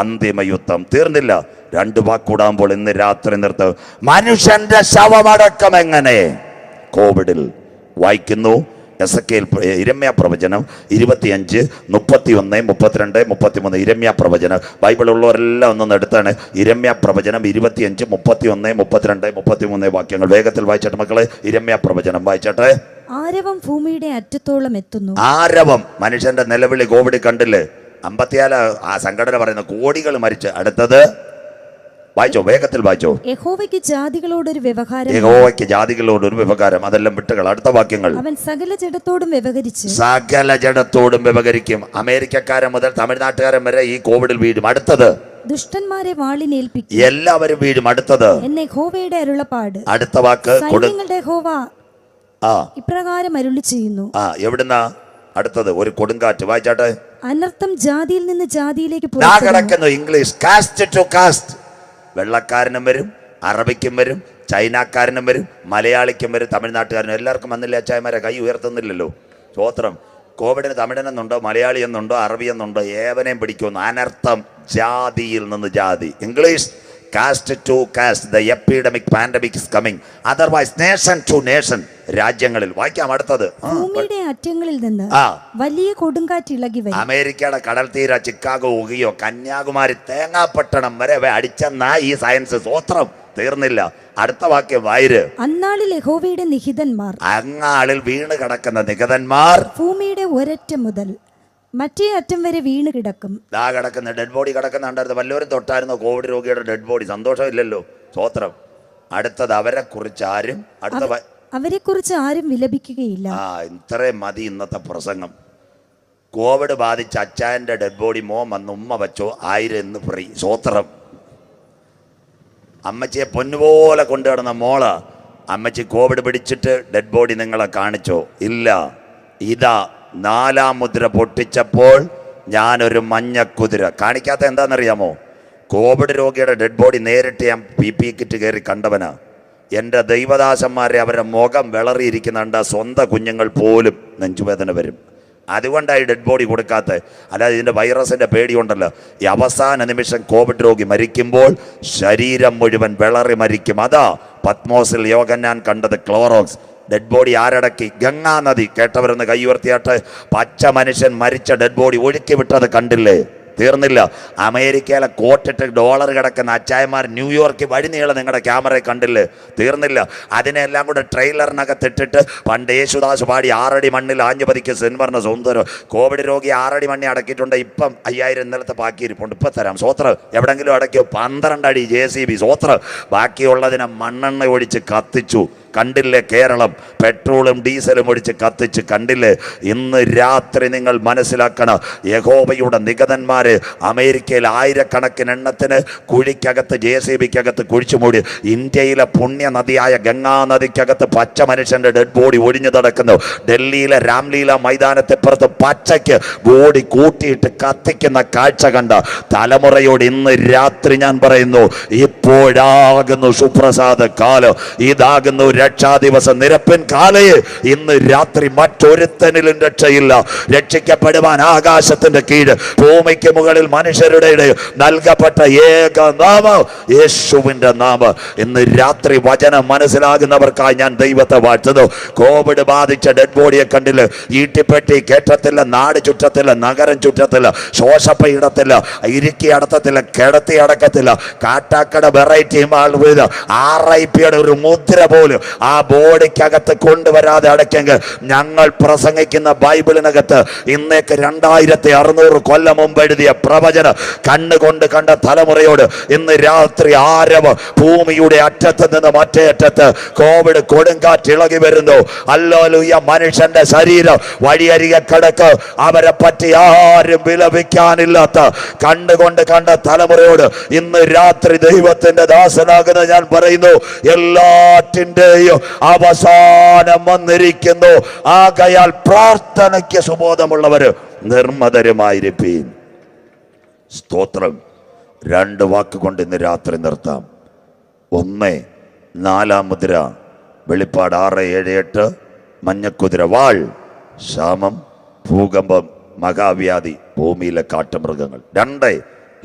അന്തിമ യുദ്ധം. തീർന്നില്ല. 2 വാക്കൂടാകുമ്പോൾ ഇന്ന് രാത്രി നിർത്തും. മനുഷ്യന്റെ ശവമടക്കം എങ്ങനെ കോവിഡിൽ വായിക്കുന്നു. എസക്കേൽ ഇരമ്യാ പ്രവചനം 25, 31, 32, 33. ഇരമ്യാ പ്രവചനം ബൈബിൾ ഉള്ളവരെല്ലാം ഒന്നൊന്ന് എടുത്താണ്. ഇരമ്യാ പ്രവചനം 25, 31, 32, 33 വാക്യങ്ങൾ വേഗത്തിൽ വായിച്ചട്ടെ മക്കളെ. ഇരമ്യാ പ്രവചനം വായിച്ചട്ടെ. ആരവം ഭൂമിയുടെ അറ്റത്തോളം എത്തുന്നു. ആരവം, മനുഷ്യന്റെ നിലവിളി കോവിഡ് കണ്ടില്ലേ? 54 ആ സംഘടന പറയുന്ന കോടികൾ മരിച്ച്. അടുത്തത് വായിച്ചോ, വേഗത്തിൽ വായിച്ചോ. യഹോവയ്ക്ക് ജാതികളോടൊരു വ്യവഹാരം. അതെല്ലാം വിട്ടുകൾ. അടുത്ത വാക്യങ്ങൾ. അവൻ സകല ജഡത്തോടും വ്യവഹരിക്കും. അമേരിക്കക്കാരൻ മുതൽ തമിഴ്നാട്ടുകാരൻ വരെ ഈ കോവിഡിൽ വീഴും. അടുത്തത് ദുഷ്ടന്മാരെ വാളിനേൽപ്പിക്കും. എല്ലാവരും വീഴും. അടുത്തത് എന്നെ യഹോവയുടെ അരുളപ്പാട്. അടുത്ത വാക്ക് യഹോവ ഇപ്രകാരം അരുളി ചെയ്യുന്നു. എവിടുന്നാ? അടുത്തത് ഒരു കൊടുങ്കാറ്റ്. വായിച്ചാട്ടെ. അനർത്ഥം ജാതിയിൽ നിന്ന് ജാതിയിലേക്ക് കിടക്കുന്നു. English caste to caste. വെള്ളക്കാരനും വരും, അറബിക്കും വരും, ചൈനക്കാരനും വരും, മലയാളിക്കും വരും, തമിഴ്നാട്ടുകാരനും. എല്ലാവർക്കും വന്നില്ല. അച്ചായമാരെ കൈ ഉയർത്തുന്നില്ലല്ലോ. സ്വോത്രം. കോവിഡിന് തമിഴനെന്നുണ്ടോ, മലയാളി എന്നുണ്ടോ, അറബി എന്നുണ്ടോ? ഏവനെയും പിടിക്കുന്നു. അനർത്ഥം ജാതിയിൽ നിന്ന് ജാതി. English caste to caste. The epidemic pandemic is coming. Otherwise nation to nation. രാജ്യങ്ങളിൽ വായിക്കാം. അടുത്തത് ഭൂമിയുടെ അറ്റങ്ങളിൽ നിന്ന് വലിയ കൊടുങ്കാറ്റ് ഇളകി വരും. അമേരിക്കയുടെ കടൽ തീര ചിക്കാഗോ ഒഴിയോ കന്യാകുമാരി തേങ്ങാപ്പട്ടണം വരെ അടിച്ചെന്നാ ഈ സയൻസ്. സ്വോത്രം. തീർന്നില്ല. അടുത്ത വാക്യം വായിര്. അന്നാളിൽ യഹോവയുടെ നിഹിതന്മാർ, അങ്ങാളിൽ വീണ് കിടക്കുന്ന നിഹിതന്മാർ ഭൂമിയുടെ ഒരറ്റം മുതൽ മറ്റേ അറ്റം വരെ വീണ് കിടക്കും. കിടക്കുന്ന ഡെഡ് ബോഡി കിടക്കുന്നുണ്ടായിരുന്നു. വല്ലവരും തൊട്ടായിരുന്നോ കോവിഡ് രോഗിയുടെ ഡെഡ് ബോഡി? സന്തോഷമില്ലല്ലോ. സ്വോത്രം. അടുത്തത് അവരെക്കുറിച്ച് ആരും വിലപിക്കുകയില്ല. ഇത്രയും മതി ഇന്നത്തെ പ്രസംഗം. കോവിഡ് ബാധിച്ച അച്ചായന്റെ ഡെഡ് ബോഡി മോൻ വന്ന് ഉമ്മ വെച്ചോ 1000 എന്ന് ഫ്രീ. സ്വോത്രം. അമ്മച്ചിയെ പൊന്നുപോലെ കൊണ്ടുകിടന്ന മോള് അമ്മച്ചി കോവിഡ് പിടിച്ചിട്ട് ഡെഡ് ബോഡി നിങ്ങളെ കാണിച്ചോ? ഇല്ല. ഇതാ 4-ാം മുദ്ര പൊട്ടിച്ചപ്പോൾ ഞാനൊരു മഞ്ഞക്കുതിര കാണിക്കാത്ത എന്താണെന്നറിയാമോ? കോവിഡ് രോഗിയുടെ ഡെഡ് ബോഡി നേരിട്ട് ഞാൻ PP കിറ്റ് കയറി കണ്ടവനാ. എൻ്റെ ദൈവദാസന്മാരെ അവരുടെ മുഖം വിളറിയിരിക്കുന്നുണ്ട്. സ്വന്തം കുഞ്ഞുങ്ങൾ പോലും നെഞ്ചുവേദന വരും. അതുകൊണ്ടായി ഡെഡ് ബോഡി കൊടുക്കാത്ത. അല്ലാതെ ഇതിൻ്റെ വൈറസിൻ്റെ പേടിയുണ്ടല്ലോ. ഈ അവസാന നിമിഷം കോവിഡ് രോഗി മരിക്കുമ്പോൾ ശരീരം മുഴുവൻ വിളറി മരിക്കും. അതാ പത്മോസിൽ യോഹന്നാൻ കണ്ടത്. ക്ലോറോക്സ്. ഡെഡ് ബോഡി ആരടക്കി? ഗംഗാ നദി. കേട്ടവരൊന്ന് കൈ ഉയർത്തിയാട്ടെ. പച്ച മനുഷ്യൻ മരിച്ച ഡെഡ് ബോഡി ഒഴുക്കി വിട്ടത് കണ്ടില്ലേ? തീർന്നില്ല. അമേരിക്കയിലെ കോട്ടിട്ട് $1 കിടക്കുന്ന അച്ചായന്മാർ ന്യൂയോർക്ക് വഴി നീളെ നിങ്ങളുടെ ക്യാമറയെ കണ്ടില്ലേ? തീർന്നില്ല. അതിനെല്ലാം കൂടെ ട്രെയിലറിനകത്തിട്ടിട്ട് പണ്ട് യേശുദാസ് പാടി 6 അടി മണ്ണിൽ ആഞ്ഞുപതിക്ക് സെൻവറിന് സുന്ദരം. കോവിഡ് രോഗി 6 അടി മണ്ണി അടക്കിയിട്ടുണ്ട്. ഇപ്പം 5000 ഇന്നലത്തെ ബാക്കിയിരിപ്പുണ്ട്. ഇപ്പം തരാം. സ്വോത്രം. എവിടെങ്കിലും അടക്കിയോ? 12 അടി JCB. സ്വോത്രം. ബാക്കിയുള്ളതിനെ മണ്ണെണ്ണ ഒഴിച്ച് കത്തിച്ചു. കണ്ടില്ലേ? കേരളം പെട്രോളും ഡീസലും ഒഴിച്ച് കത്തിച്ച് കണ്ടില്ലേ? ഇന്ന് രാത്രി നിങ്ങൾ മനസ്സിലാക്കണം, യഹോവയുടെ നിഗതന്മാര് അമേരിക്കയിൽ 1000കണക്കിന് എണ്ണത്തിന് കുഴിക്കകത്ത് JCBക്കകത്ത് കുഴിച്ചു മൂടി. ഇന്ത്യയിലെ പുണ്യ നദിയായ ഗംഗാ നദിക്കകത്ത് പച്ച മനുഷ്യന്റെ ഡെഡ് ബോഡി ഒഴിഞ്ഞു നടക്കുന്നു. ഡൽഹിയിലെ രാംലീല മൈതാനത്തെപ്പുറത്ത് പച്ചയ്ക്ക് ബോഡി കൂട്ടിയിട്ട് കത്തിക്കുന്ന കാഴ്ച കണ്ട തലമുറയോട് ഇന്ന് രാത്രി ഞാൻ പറയുന്നു, ഇപ്പോഴാകുന്നു സുപ്രസാദ കാലം. ഇതാകുന്നു രക്ഷാദിവസം നിരപ്പിൻ കാലയെ ഇന്ന് രാത്രി മറ്റൊരുത്തനിലും രക്ഷയില്ല. രക്ഷിക്കപ്പെടുവാൻ ആകാശത്തിന്റെ കീഴ് ഭൂമിക്ക് മുകളിൽ മനുഷ്യരുടെ ഇടയിൽ നൽകപ്പെട്ട ഏക നാമം യേശുവിന്റെ നാമം. ഇന്ന് രാത്രി വചനം മനസ്സിലാകുന്നവർക്കായി ഞാൻ ദൈവത്തെ വാഴ്ത്തുന്നു. കോവിഡ് ബാധിച്ച ഡെഡ് ബോഡിയെ കണ്ടില്ല, ഈട്ടിപ്പെട്ടി കേട്ടത്തില്ല, നാട് ചുറ്റത്തില്ല, നഗരം ചുറ്റത്തില്ല, ശോശപ്പ ഇടത്തില്ല, ഇടുക്കി അടത്തത്തില്ല, കിടത്തി അടക്കത്തില്ല. കാട്ടാക്കട വെറൈറ്റി മാൾ വീട് RIPയുടെ ഒരു മുദ്ര പോലും ആ ബോഡിക്കകത്ത് കൊണ്ടുവരാതെ അടയ്ക്കെങ്കിൽ ഞങ്ങൾ പ്രസംഗിക്കുന്ന ബൈബിളിനകത്ത് ഇന്നേക്ക് 2600 കൊല്ലം മുമ്പ് എഴുതിയ പ്രവചനം കണ്ണുകൊണ്ട് കണ്ട തലമുറയോട് ഇന്ന് രാത്രി ആരവ് ഭൂമിയുടെ അറ്റത്ത് നിന്ന് മറ്റേ അറ്റത്ത് കോവിഡ് കൊടുങ്കാറ്റ് ഇളകി വരുന്നു. ഹല്ലേലൂയ. മനുഷ്യന്റെ ശരീരം വഴിയരികെ കിടക്ക്. അവരെ പറ്റി ആരും വിലപിക്കാനില്ലാത്ത കണ്ണുകൊണ്ട് കണ്ട തലമുറയോട് ഇന്ന് രാത്രി ദൈവത്തിന്റെ ദാസനാകുന്ന ഞാൻ പറയുന്നു, എല്ലാറ്റിന്റെയും അവസാനം വന്നിരിക്കുന്നു. ആകയാൽ പ്രാർത്ഥനയ്ക്ക് സുബോധമുള്ളവര് നിർമ്മതരുമായിരിപ്പീൻ. സ്തോത്രം. 2 വാക്കുകൊണ്ട് ഇന്ന് രാത്രി നിർത്താം. 1, 4 മുദ്ര, വെളിപ്പാട് 6, 7, 8, മഞ്ഞക്കുതിര, വാൾ, ക്ഷാമം, ഭൂകമ്പം, മഹാവ്യാധി, ഭൂമിയിലെ കാട്ടുമൃഗങ്ങൾ. 2,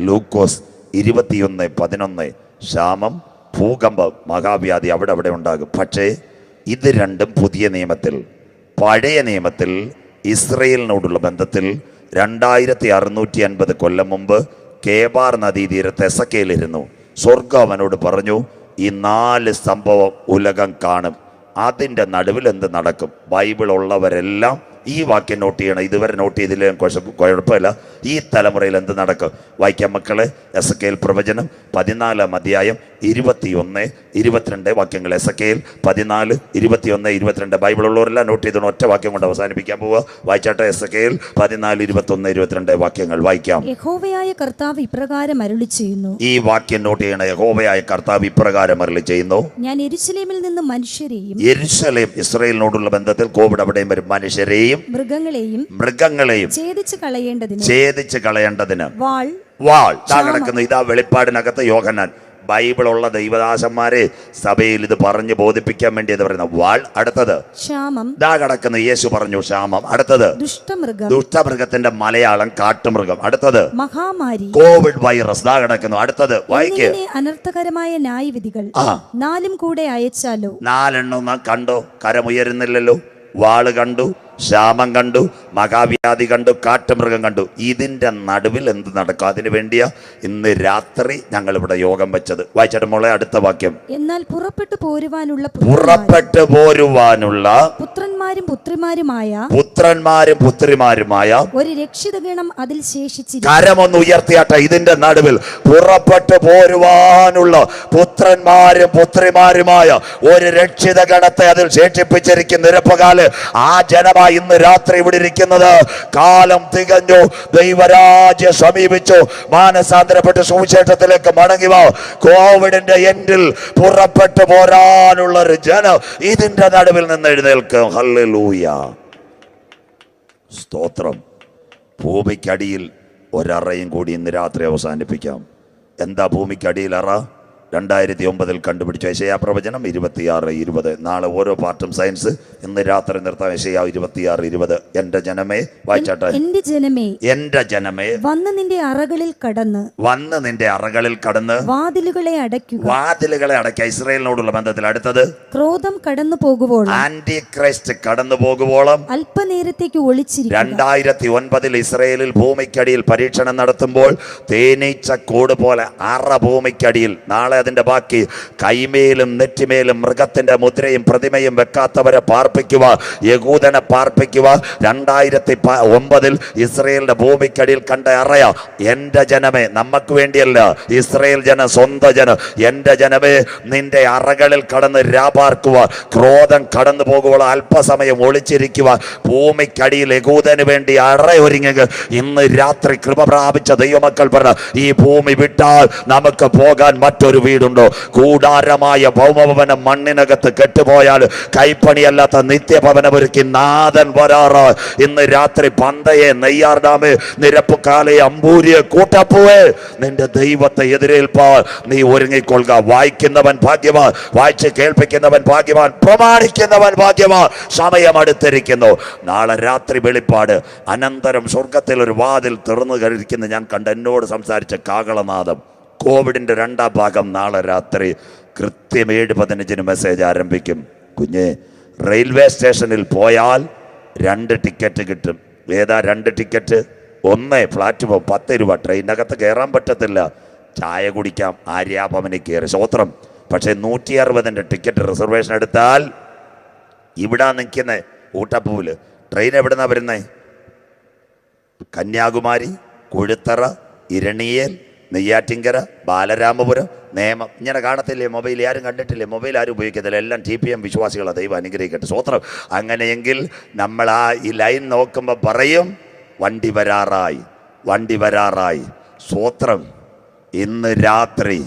ലൂക്കോസ് 21:11, ക്ഷാമം, ഭൂകമ്പം, മഹാവ്യാധി അവിടെ ഉണ്ടാകും. പക്ഷേ ഇത് രണ്ടും പുതിയ നിയമത്തിൽ. പഴയ നിയമത്തിൽ ഇസ്രയേലിനോടുള്ള ബന്ധത്തിൽ 2650 കൊല്ലം മുമ്പ് കേബാർ നദീതീരത്ത് എസക്കേലിരുന്നു. സ്വർഗ്ഗം അവനോട് പറഞ്ഞു, ഈ 4 സംഭവം ഉലകം കാണും, അതിൻ്റെ നടുവിൽ എന്ത് നടക്കും? ബൈബിൾ ഉള്ളവരെല്ലാം ഈ വാക്യം നോട്ട് ചെയ്യണം. ഇതുവരെ നോട്ട് ചെയ്തില്ലെങ്കിൽ കുഴപ്പമില്ല. ഈ തലമുറയിൽ എന്ത് നടക്കും? വായിക്കാം മക്കളെ. എസക്കേൽ പ്രവചനം 14 അധ്യായം 21, 22 വാക്യങ്ങൾ. എസക്കേൽ 14, 21, 22. ബൈബിൾ ഉള്ളവരെല്ലാം നോട്ട് ചെയ്തോണം. ഒറ്റ വാക്യം കൊണ്ട് അവസാനിപ്പിക്കാൻ പോവുക. വായിച്ചാട്ടെ. എസക്കേൽ 14, 21, 22 വാക്യങ്ങൾ വായിക്കാം. യഹോവയായ കർത്താവ് ഇപ്രകാരം അരുളി ചെയ്യുന്നു. ഈ വാക്യം നോട്ട് ചെയ്യണം. യഹോവയായ കർത്താവ് ഇപ്രകാരം അരുളി ചെയ്യുന്നു, ഞാൻ യെരൂശലേമിൽ നിന്ന് മനുഷ്യരെയും, യെരൂശലേം ഇസ്രായേലിനോടുള്ള ബന്ധത്തിൽ കോവിഡ് അവിടെയും വരും, മനുഷ്യരെയും മൃഗങ്ങളെയും ഛേദിച്ച് കളയേണ്ടതിന് വാൾ കിടക്കുന്നു. ഇതാ വെളിപ്പാടിനകത്ത് യോഹന്നാൻ. ബൈബിൾ ഉള്ള ദൈവദാസന്മാരെ സഭയിൽ ഇത് പറഞ്ഞ് ബോധിപ്പിക്കാൻ വേണ്ടി എന്ന് പറയുന്ന വാൾ. അടുത്തത് ക്ഷാമം. ദാ കിടക്കുന്നു. യേശു പറഞ്ഞു ക്ഷാമം. അടുത്തത് ദുഷ്ടമൃഗത്തിന്റെ മലയാളം കാട്ടുമൃഗം. അടുത്തത് മഹാമാരി, കോവിഡ് വൈറസ്. ദാ കിടക്കുന്നു. അടുത്തത് വായിക്ക്. അനർത്ഥകരമായ ന്യായവിധികൾ 4 കൂടെ അയച്ചാലോ. 4 കണ്ടോ? കരമുയരുന്നില്ലല്ലോ. വാള് കണ്ടു, ക്ഷാമം കണ്ടു, മഹാവ്യാധി കണ്ടു, കാട്ടുമൃഗം കണ്ടു. ഇതിന്റെ നടുവിൽ എന്ത് നടക്കും? അതിനു വേണ്ടിയാ ഇന്ന് രാത്രി ഞങ്ങൾ ഇവിടെ യോഗം വെച്ചത്. വായിച്ചിട്ട് മോളെ അടുത്ത വാക്യം. എന്നാൽ പുറപ്പെട്ടു പോരുവാനുള്ള പുത്രന്മാരും പുത്രിമാരുമായ ഒരു രക്ഷിതഗണം അതിൽ ശേഷിച്ചിരിക്കുന്നു. കരമൊന്ന് ഉയർത്തിയാട്ടെ. ഇതിന്റെ നടുവിൽ പുറപ്പെട്ടു പോരുവാനുള്ള പുത്രന്മാരും പുത്രിമാരുമായ ഒരു രക്ഷിതഗണത്തെ അതിൽ ശേഷിപ്പിച്ചിരിക്കുന്ന നിരപ്പകാല് ആ ജനമ ഇന്ന് രാത്രി ഇവിടെ ഇരിക്കുന്നത്. കാലം തികഞ്ഞു, ദൈവരാജ്യം സമീപിച്ചു, മാനസാന്തരപ്പെട്ട് സുവിശേഷത്തിലേക്ക് മടങ്ങി വാ. കോവിഡിന്റെ എൻഡിൽ പുറപ്പെട്ടു പോരാനുള്ള ഒരു ജനം ഇതിന്റെ നടുവിൽ നിന്ന് എഴുന്നേൽക്കും. ഹല്ലേലൂയ. സ്തോത്രം. ഭൂമിക്കടിയിൽ ഒരറയും കൂടി ഇന്ന് രാത്രി അവസാനിപ്പിക്കാം. എന്താ ഭൂമിക്കടിയിൽ അറ? 2009 കണ്ടുപിടിച്ച യെശയ്യാ പ്രവചനം 26:20. നാളെ ഓരോ പാർട്ടും സയൻസ്. ഇന്ന് രാത്രി നിർത്താം. യെശയ്യാ 26:20. എന്റെ ജനമേ, വായിച്ചാട്ടെ. എന്റെ ജനമേ, വന്ന് നിന്റെ അറകളിൽ കടന്ന് വാതിലുകളെ അടയ്ക്കുക. ഇസ്രായേലിനോടുള്ള ബന്ധത്തിൽ അടുത്തത് ക്രോധം കടന്നു പോകുവോളം, ആന്റി ക്രൈസ്റ്റ് കടന്നു പോകുവോളം അല്പനേരത്തേക്ക് ഒളിച്ചിരിക്കുക. 2009 ഇസ്രായേലിൽ ഭൂമിക്കടിയിൽ പരീക്ഷണം നടത്തുമ്പോൾ തേനീച്ച കൂട് പോലെ അറ ഭൂമിക്കടിയിൽ. നാളെ അതിന്റെ ബാക്കി. കൈമേലും നെറ്റിമേലും മൃഗത്തിന്റെ മുദ്രയും പ്രതിമയും വെക്കാത്തവരെ പാർപ്പിക്കുക, യഹൂദനെ പാർപ്പിക്കുക. 2009 ഇസ്രായേലിന്റെ ഭൂമിക്കടിയിൽ കണ്ട അറയ. എന്റെ ജനമേ, നമുക്ക് വേണ്ടിയല്ല, ഇസ്രായേൽ ജനം, സ്വന്തം ജനം. എന്റെ ജനമേ, നിന്റെ അറകളിൽ കടന്ന് രാപാർക്കുക. ക്രോധം കടന്നു പോകുമ്പോൾ അല്പസമയം ഒളിച്ചിരിക്കുക. ഭൂമിക്കടിയിൽ യഹൂദന് വേണ്ടി അറയൊരുങ്ങുക. ഇന്ന് രാത്രി കൃപ പ്രാപിച്ച ദൈവമക്കൾ പറഞ്ഞ, ഈ ഭൂമി വിട്ടാൽ നമുക്ക് പോകാൻ മറ്റൊരു വീടുണ്ടോ? കൂടാരമായ ഭൗമഭവനം മണ്ണിനകത്ത് കെട്ടുപോയാൽ കൈപ്പണിയല്ലാത്ത നിത്യഭവനമൊരുക്കി നാഥൻ വരാറ്. ഇന്ന് രാത്രി പന്തയെ, നെയ്യാർ ഡാമ്, നിരപ്പുകാലെ, അമ്പൂരിയെ, കൂട്ടപ്പൂവേ, നിന്റെ ദൈവത്തെ എതിരേൽപ്പാൻ നീ ഒരുങ്ങിക്കൊള്ളുക. വായിക്കുന്നവൻ ഭാഗ്യവാൻ, വായിച്ച് കേൾപ്പിക്കുന്നവൻ ഭാഗ്യവാൻ, പ്രമാണിക്കുന്നവൻ ഭാഗ്യവാൻ. സമയം അടുത്തിരിക്കുന്നു. നാളെ രാത്രി വെളിപ്പാട്. അനന്തരം സ്വർഗത്തിൽ ഒരു വാതിൽ തുറന്നു കഴിക്കുന്ന ഞാൻ കണ്ട് എന്നോട് സംസാരിച്ച കാകളനാദം. കോവിഡിന്റെ 2ാം ഭാഗം നാളെ രാത്രി കൃത്യം 7:15 മെസ്സേജ് ആരംഭിക്കും. കുഞ്ഞെ, റെയിൽവേ സ്റ്റേഷനിൽ പോയാൽ 2 ടിക്കറ്റ് കിട്ടും. ഏതാ 2 ടിക്കറ്റ്? ഒന്ന് പ്ലാറ്റ്ഫോം 10 രൂപ. ട്രെയിനകത്ത് കയറാൻ പറ്റത്തില്ല, ചായ കുടിക്കാം, ആര്യാഭവനിൽ കയറി സ്വോത്രം. പക്ഷേ 160 ടിക്കറ്റ് റിസർവേഷൻ എടുത്താൽ ഇവിടെ നിൽക്കുന്നേ ഊട്ടപ്പൂവില്. ട്രെയിൻ എവിടുന്നാ വരുന്നേ? കന്യാകുമാരി, കൊഴുത്തറ, ഇരണിയേൽ, നെയ്യാറ്റിങ്കര, ബാലരാമപുരം, നേമം. ഇങ്ങനെ കാണത്തില്ലേ മൊബൈൽ? ആരും കണ്ടിട്ടില്ലേ? മൊബൈൽ ആരും ഉപയോഗിക്കത്തില്ല, എല്ലാം TPM വിശ്വാസികളാണ്. ദൈവം അനുഗ്രഹിക്കട്ടെ, സ്വോത്രം. അങ്ങനെയെങ്കിൽ നമ്മൾ ഈ ലൈൻ നോക്കുമ്പോൾ പറയും വണ്ടി വരാറായി, വണ്ടി വരാറായി. സ്വോത്രം. ഇന്ന് രാത്രി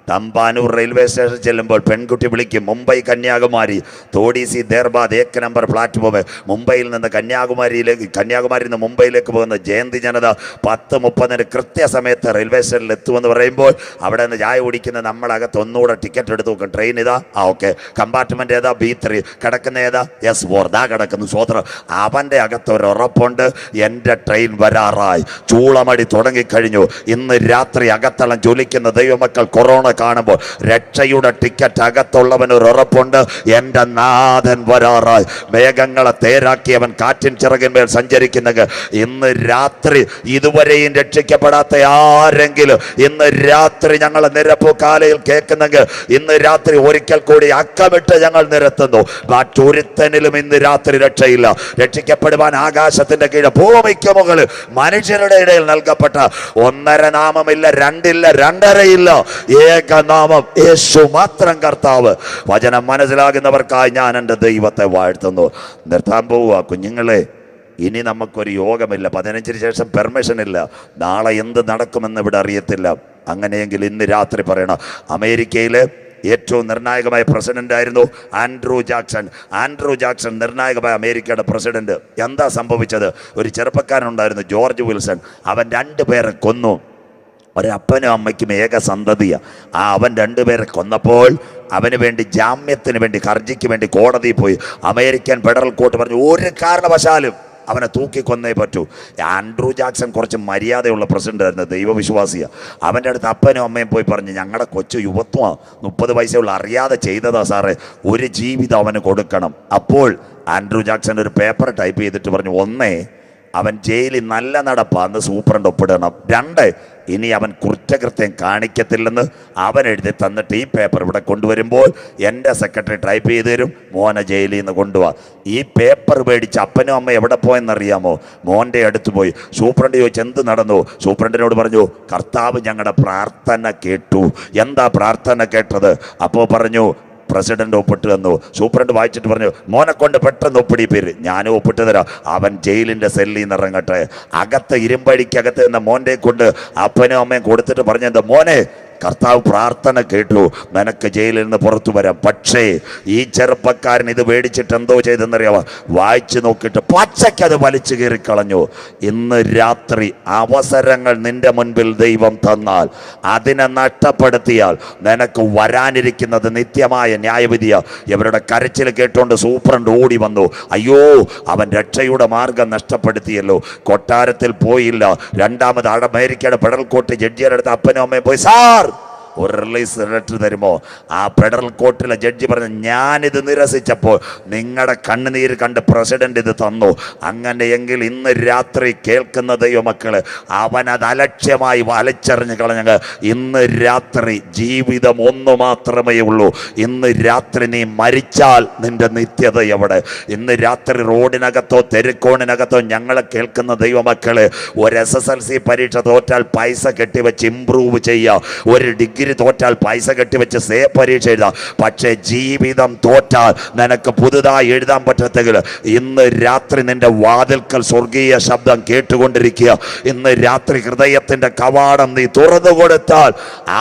തമ്പാനൂർ റെയിൽവേ സ്റ്റേഷൻ ചെല്ലുമ്പോൾ പെൺകുട്ടി വിളിക്കും, മുംബൈ കന്യാകുമാരി, തോഡീസി ദേർബാദ് 1 നമ്പർ പ്ലാറ്റ്ഫോം. മുംബൈയിൽ നിന്ന് കന്യാകുമാരിയിൽ നിന്ന് മുംബൈയിലേക്ക് പോകുന്ന ജയന്തി ജനത 10:30 കൃത്യസമയത്ത് റെയിൽവേ സ്റ്റേഷനിൽ എത്തുമെന്ന് പറയുമ്പോൾ അവിടെ നിന്ന് ചായ കുടിക്കുന്ന നമ്മളകത്ത് ഒന്നുകൂടെ ടിക്കറ്റ് എടുത്ത് നോക്കും. ട്രെയിൻ ഇതാ, ഓക്കെ. കമ്പാർട്ട്മെൻറ്റ് ഏതാ? B3. കിടക്കുന്ന ഏതാ? S4. ദാ കിടക്കുന്നു. സ്വോത്രം. അവൻ്റെ അകത്ത് ഒരു ഉറപ്പുണ്ട്, എൻ്റെ ട്രെയിൻ വരാറായി. ചൂളമടി തുടങ്ങിക്കഴിഞ്ഞു. ഇന്ന് രാത്രി അകത്തളം ജ്വലിക്കുന്ന ദൈവമക്കൾ കൊറോണ കാണുമ്പോൾ രക്ഷയുടെ ടിക്കറ്റ് അകത്തുള്ളവൻ ഒരു ഉറപ്പുണ്ട്, എൻ്റെ നാഥൻ വരാറായി. മേഘങ്ങളെ തേരാക്കിയവൻ കാറ്റിൻ ചിറകിന്മേൽ സഞ്ചരിക്കുന്നെങ്കിൽ ഇന്ന് രാത്രി ഇതുവരെയും രക്ഷിക്കപ്പെടാത്ത ആരെങ്കിലും ഇന്ന് രാത്രി ഞങ്ങൾ നിരപ്പുകാലയിൽ കേൾക്കുന്നെങ്കിൽ ഇന്ന് രാത്രി ഒരിക്കൽ കൂടി അക്കമിട്ട് ഞങ്ങൾ നിരത്തുന്നു. മറ്റൊരുത്തനിലും ഇന്ന് രാത്രി രക്ഷയില്ല. രക്ഷിക്കപ്പെടുവാൻ ആകാശത്തിന്റെ കീഴ് ഭൂമിക്ക് മുകളിൽ മനുഷ്യരുടെ ഇടയിൽ നൽകപ്പെട്ട 1 നാമമില്ല, 2 ഇല്ല, 2.5 ഇല്ല, നാമം യേശു മാത്രം കർത്താവ്. വചനം മനസ്സിലാകുന്നവർക്കായി ഞാൻ എൻ്റെ ദൈവത്തെ വാഴ്ത്തുന്നു. നിർത്താൻ പോവുക കുഞ്ഞുങ്ങളെ. ഇനി നമുക്കൊരു യോഗമില്ല, 15-ന് ശേഷം പെർമിഷൻ ഇല്ല. നാളെ എന്ത് നടക്കുമെന്ന് ഇവിടെ അറിയത്തില്ല. അങ്ങനെയെങ്കിൽ ഇന്ന് രാത്രി പറയണം, അമേരിക്കയിലെ ഏറ്റവും നിർണായകമായ പ്രസിഡന്റ് ആയിരുന്നു ആൻഡ്രൂ ജാക്സൺ. ആൻഡ്രൂ ജാക്സൺ നിർണായകമായ അമേരിക്കയുടെ പ്രസിഡന്റ്. എന്താ സംഭവിച്ചത്? ഒരു ചെറുപ്പക്കാരനുണ്ടായിരുന്നു, ജോർജ് വിൽസൺ. അവൻ 2 പേരെ കൊന്നു. ഒരപ്പനും അമ്മയ്ക്കും ഏക സന്തതിയാണ്. അവൻ 2 പേരെ കൊന്നപ്പോൾ അവന് വേണ്ടി ജാമ്യത്തിന് വേണ്ടി, ഹർജിക്ക് വേണ്ടി കോടതിയിൽ പോയി. അമേരിക്കൻ ഫെഡറൽ കോർട്ട് പറഞ്ഞു ഒരു കാരണവശാലും അവനെ തൂക്കിക്കൊന്നേ പറ്റൂ. ആൻഡ്രൂ ജാക്സൺ കുറച്ച് മര്യാദയുള്ള പ്രസിഡന്റ് ആയിരുന്നു, ദൈവവിശ്വാസിയാണ്. അവൻ്റെ അടുത്ത് അപ്പനും അമ്മയും പോയി പറഞ്ഞു, ഞങ്ങളുടെ കൊച്ചു യുവത്വമാണ്, 30 വയസ്സുള്ള, അറിയാതെ ചെയ്തതാ സാറേ, ഒരു ജീവിതം അവന് കൊടുക്കണം. അപ്പോൾ ആൻഡ്രൂ ജാക്സൺ ഒരു പേപ്പർ ടൈപ്പ് ചെയ്തിട്ട് പറഞ്ഞു, 1, അവൻ ജയിലിൽ നല്ല നടപ്പാന്ന് സൂപ്രണ്ട് ഒപ്പിടണം. 2, ഇനി അവൻ കുറ്റകൃത്യം കാണിക്കത്തില്ലെന്ന് അവൻ എഴുതി തന്നിട്ട് ഈ പേപ്പർ ഇവിടെ കൊണ്ടുവരുമ്പോൾ എൻ്റെ സെക്രട്ടറി ടൈപ്പ് ചെയ്ത് തരും, മോനെ ജയിലിൽ നിന്ന് കൊണ്ടുപോവാ. ഈ പേപ്പർ മേടിച്ച് അപ്പനും അമ്മ എവിടെ പോയെന്നറിയാമോ? മോൻ്റെ അടുത്ത് പോയി. സൂപ്രണ്ട് ചോദിച്ചു, എന്ത് നടന്നു? സൂപ്രണ്ടിനോട് പറഞ്ഞു, കർത്താവ് ഞങ്ങളുടെ പ്രാർത്ഥന കേട്ടു. എന്താ പ്രാർത്ഥന കേട്ടത്? അപ്പോൾ പറഞ്ഞു, പ്രസിഡന്റ് ഒപ്പിട്ട് തന്നു. സൂപ്രണ്ട് വായിച്ചിട്ട് പറഞ്ഞു, മോനെ കൊണ്ട് പെട്ടെന്ന് ഒപ്പിടിപ്പേര്. ഞാനും ഒപ്പിട്ട് തരാം. അവൻ ജയിലിൻ്റെ സെല്ലിൽ നിന്ന് ഇറങ്ങട്ടെ. അകത്ത് ഇരുമ്പഴിക്കകത്ത് നിന്ന് മോൻ്റെ കൊണ്ട് അപ്പനും അമ്മയും കൊടുത്തിട്ട് പറഞ്ഞത്, മോനെ കർത്താവ് പ്രാർത്ഥന കേട്ടു, നിനക്ക് ജയിലിൽ നിന്ന് പുറത്തു വരാം. പക്ഷേ ഈ ചെറുപ്പക്കാരൻ ഇത് മേടിച്ചിട്ട് എന്തോ ചെയ്തെന്നറിയാമോ? വായിച്ചു നോക്കിയിട്ട് പച്ചയ്ക്കത് വലിച്ചു കീറിക്കളഞ്ഞു. ഇന്ന് രാത്രി അവസരങ്ങൾ നിന്റെ മുൻപിൽ ദൈവം തന്നാൽ, അതിനെ നഷ്ടപ്പെടുത്തിയാൽ നിനക്ക് വരാനിരിക്കുന്നത് നിത്യമായ ന്യായവിധിയാ. ഇവരുടെ കരച്ചിൽ കേട്ടുകൊണ്ട് സൂപ്രണ്ട് ഓടി വന്നു. അയ്യോ, അവൻ രക്ഷയുടെ മാർഗം നഷ്ടപ്പെടുത്തിയല്ലോ. കൊട്ടാരത്തിൽ പോയില്ല. 2ാമത് അമേരിക്കയുടെ ഫെഡറൽ കോർട്ട് ജഡ്ജിയുടെ അടുത്ത് അപ്പനും അമ്മയും പോയി, സാർ ഒരു റിലീസ് ലെറ്റർ തരുമോ? ആ ഫെഡറൽ കോർട്ടിലെ ജഡ്ജി പറഞ്ഞു, ഞാനിത് നിരസിച്ചപ്പോൾ നിങ്ങളുടെ കണ്ണുനീര് കണ്ട് പ്രസിഡന്റ് ഇത് തന്നു. അങ്ങനെയെങ്കിൽ ഇന്ന് രാത്രി കേൾക്കുന്ന ദൈവമക്കള്, അവനത് അലക്ഷ്യമായി വലിച്ചെറിഞ്ഞ് കളഞ്ഞത്. ഇന്ന് രാത്രി ജീവിതം ഒന്ന് മാത്രമേ ഉള്ളൂ. ഇന്ന് രാത്രി നീ മരിച്ചാൽ നിന്റെ നിത്യത എവിടെ? ഇന്ന് രാത്രി റോഡിനകത്തോ തെരുക്കോണിനകത്തോ ഞങ്ങളെ കേൾക്കുന്ന ദൈവമക്കള്, ഒരു SSLC പരീക്ഷ തോറ്റാൽ പൈസ കെട്ടിവെച്ച് ഇംപ്രൂവ് ചെയ്യുക, ഒരു ഡിഗ്രി ഡിഗ്രി തോറ്റാൽ പൈസ കെട്ടിവെച്ച് സേ പരീക്ഷ എഴുതാം. പക്ഷേ ജീവിതം തോറ്റാൽ നിനക്ക് പുതുതായി എഴുതാൻ പറ്റത്തെങ്കിൽ ഇന്ന് രാത്രി നിന്റെ വാതിൽക്കൽ സ്വർഗീയ ശബ്ദം കേട്ടുകൊണ്ടിരിക്കുക. ഇന്ന് രാത്രി ഹൃദയത്തിന്റെ കവാടം നീ തുറന്നു കൊടുത്താൽ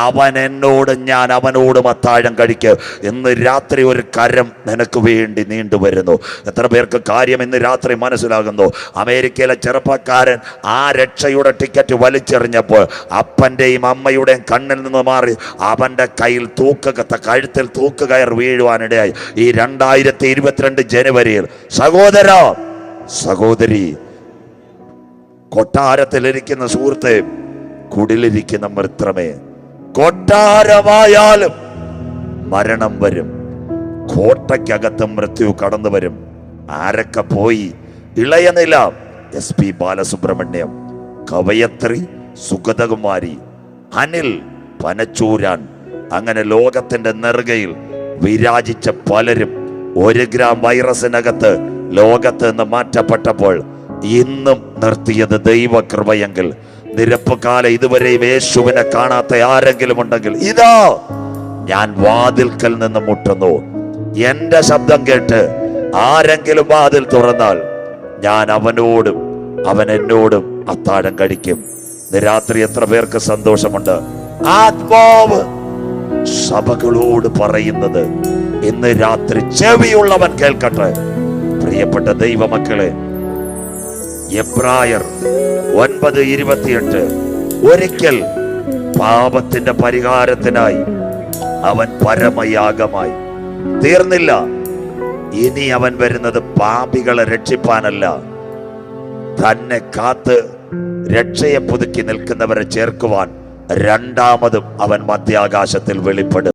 അവൻ എന്നോട്, ഞാൻ അവനോടും അത്താഴം കഴിക്കും. ഇന്ന് രാത്രി ഒരു കരം നിനക്ക് വേണ്ടി നീണ്ടുവരുന്നു. എത്ര പേർക്ക് കാര്യം ഇന്ന് രാത്രി മനസ്സിലാകുന്നു? അമേരിക്കയിലെ ചെറുപ്പക്കാരൻ ആ രക്ഷയുടെ ടിക്കറ്റ് വലിച്ചെറിഞ്ഞപ്പോൾ അപ്പൻ്റെയും അമ്മയുടെയും കണ്ണിൽ നിന്ന് മാറി അവൻ്റെ കയ്യിൽ കഴുത്തിൽ തൂക്കുകയർ വീഴുവാനിടയായി. ഈ 2022 ജനുവരിയിൽ സഹോദര സഹോദരി, കൊട്ടാരത്തിലിരിക്കുന്ന സുഹൃത്തെ, കുടിലിരിക്കുന്ന മിത്രമേ, കൊട്ടാരമായാലും മരണം വരും, കോട്ടയ്ക്കകത്ത് മൃത്യു കടന്നു വരും. ആരൊക്കെ പോയി? ഇളയനില SP ബാലസുബ്രഹ്മണ്യം, കവയത്രി സുഗതകുമാരി, അനിൽ പനച്ചൂരാൻ, അങ്ങനെ ലോകത്തിന്റെ നെറുകയിൽ വിരാജിച്ച പലരും 1 ഗ്രാം വൈറസിനകത്ത് ലോകത്ത് നിന്ന് മാറ്റപ്പെട്ടപ്പോൾ ഇന്നും നിർത്തിയത് ദൈവകൃപയെങ്കിൽ, നിരപ്പുകാലം ഇതുവരെയും യേശുവിനെ കാണാത്ത ആരെങ്കിലും ഉണ്ടെങ്കിൽ, ഇതാ ഞാൻ വാതിൽക്കൽ നിന്ന് മുട്ടുന്നു. എന്റെ ശബ്ദം കേട്ട് ആരെങ്കിലും വാതിൽ തുറന്നാൽ ഞാൻ അവനോടും അവൻ എന്നോടും അത്താഴം കഴിക്കും. ഇന്ന് രാത്രി എത്ര പേർക്ക് സന്തോഷമുണ്ട്? ആത്മാവ് സഭകളോട് പറയുന്നത് ഇന്ന് രാത്രി ചെവിയുള്ളവൻ കേൾക്കട്ടെ. പ്രിയപ്പെട്ട ദൈവമക്കളെ, എബ്രായർ 9:28, ഒരിക്കൽ പാപത്തിന്റെ പരിഹാരത്തിനായി അവൻ പരമയാഗമായി തീർന്നില്ല. ഇനി അവൻ വരുന്നത് പാപികളെ രക്ഷിപ്പാനല്ല, തന്നെ കാത്ത് രക്ഷയെ പുതുക്കി നിൽക്കുന്നവരെ ചേർക്കുവാൻ രണ്ടാമതും അവൻ മധ്യാകാശത്തിൽ വെളിപ്പെടും.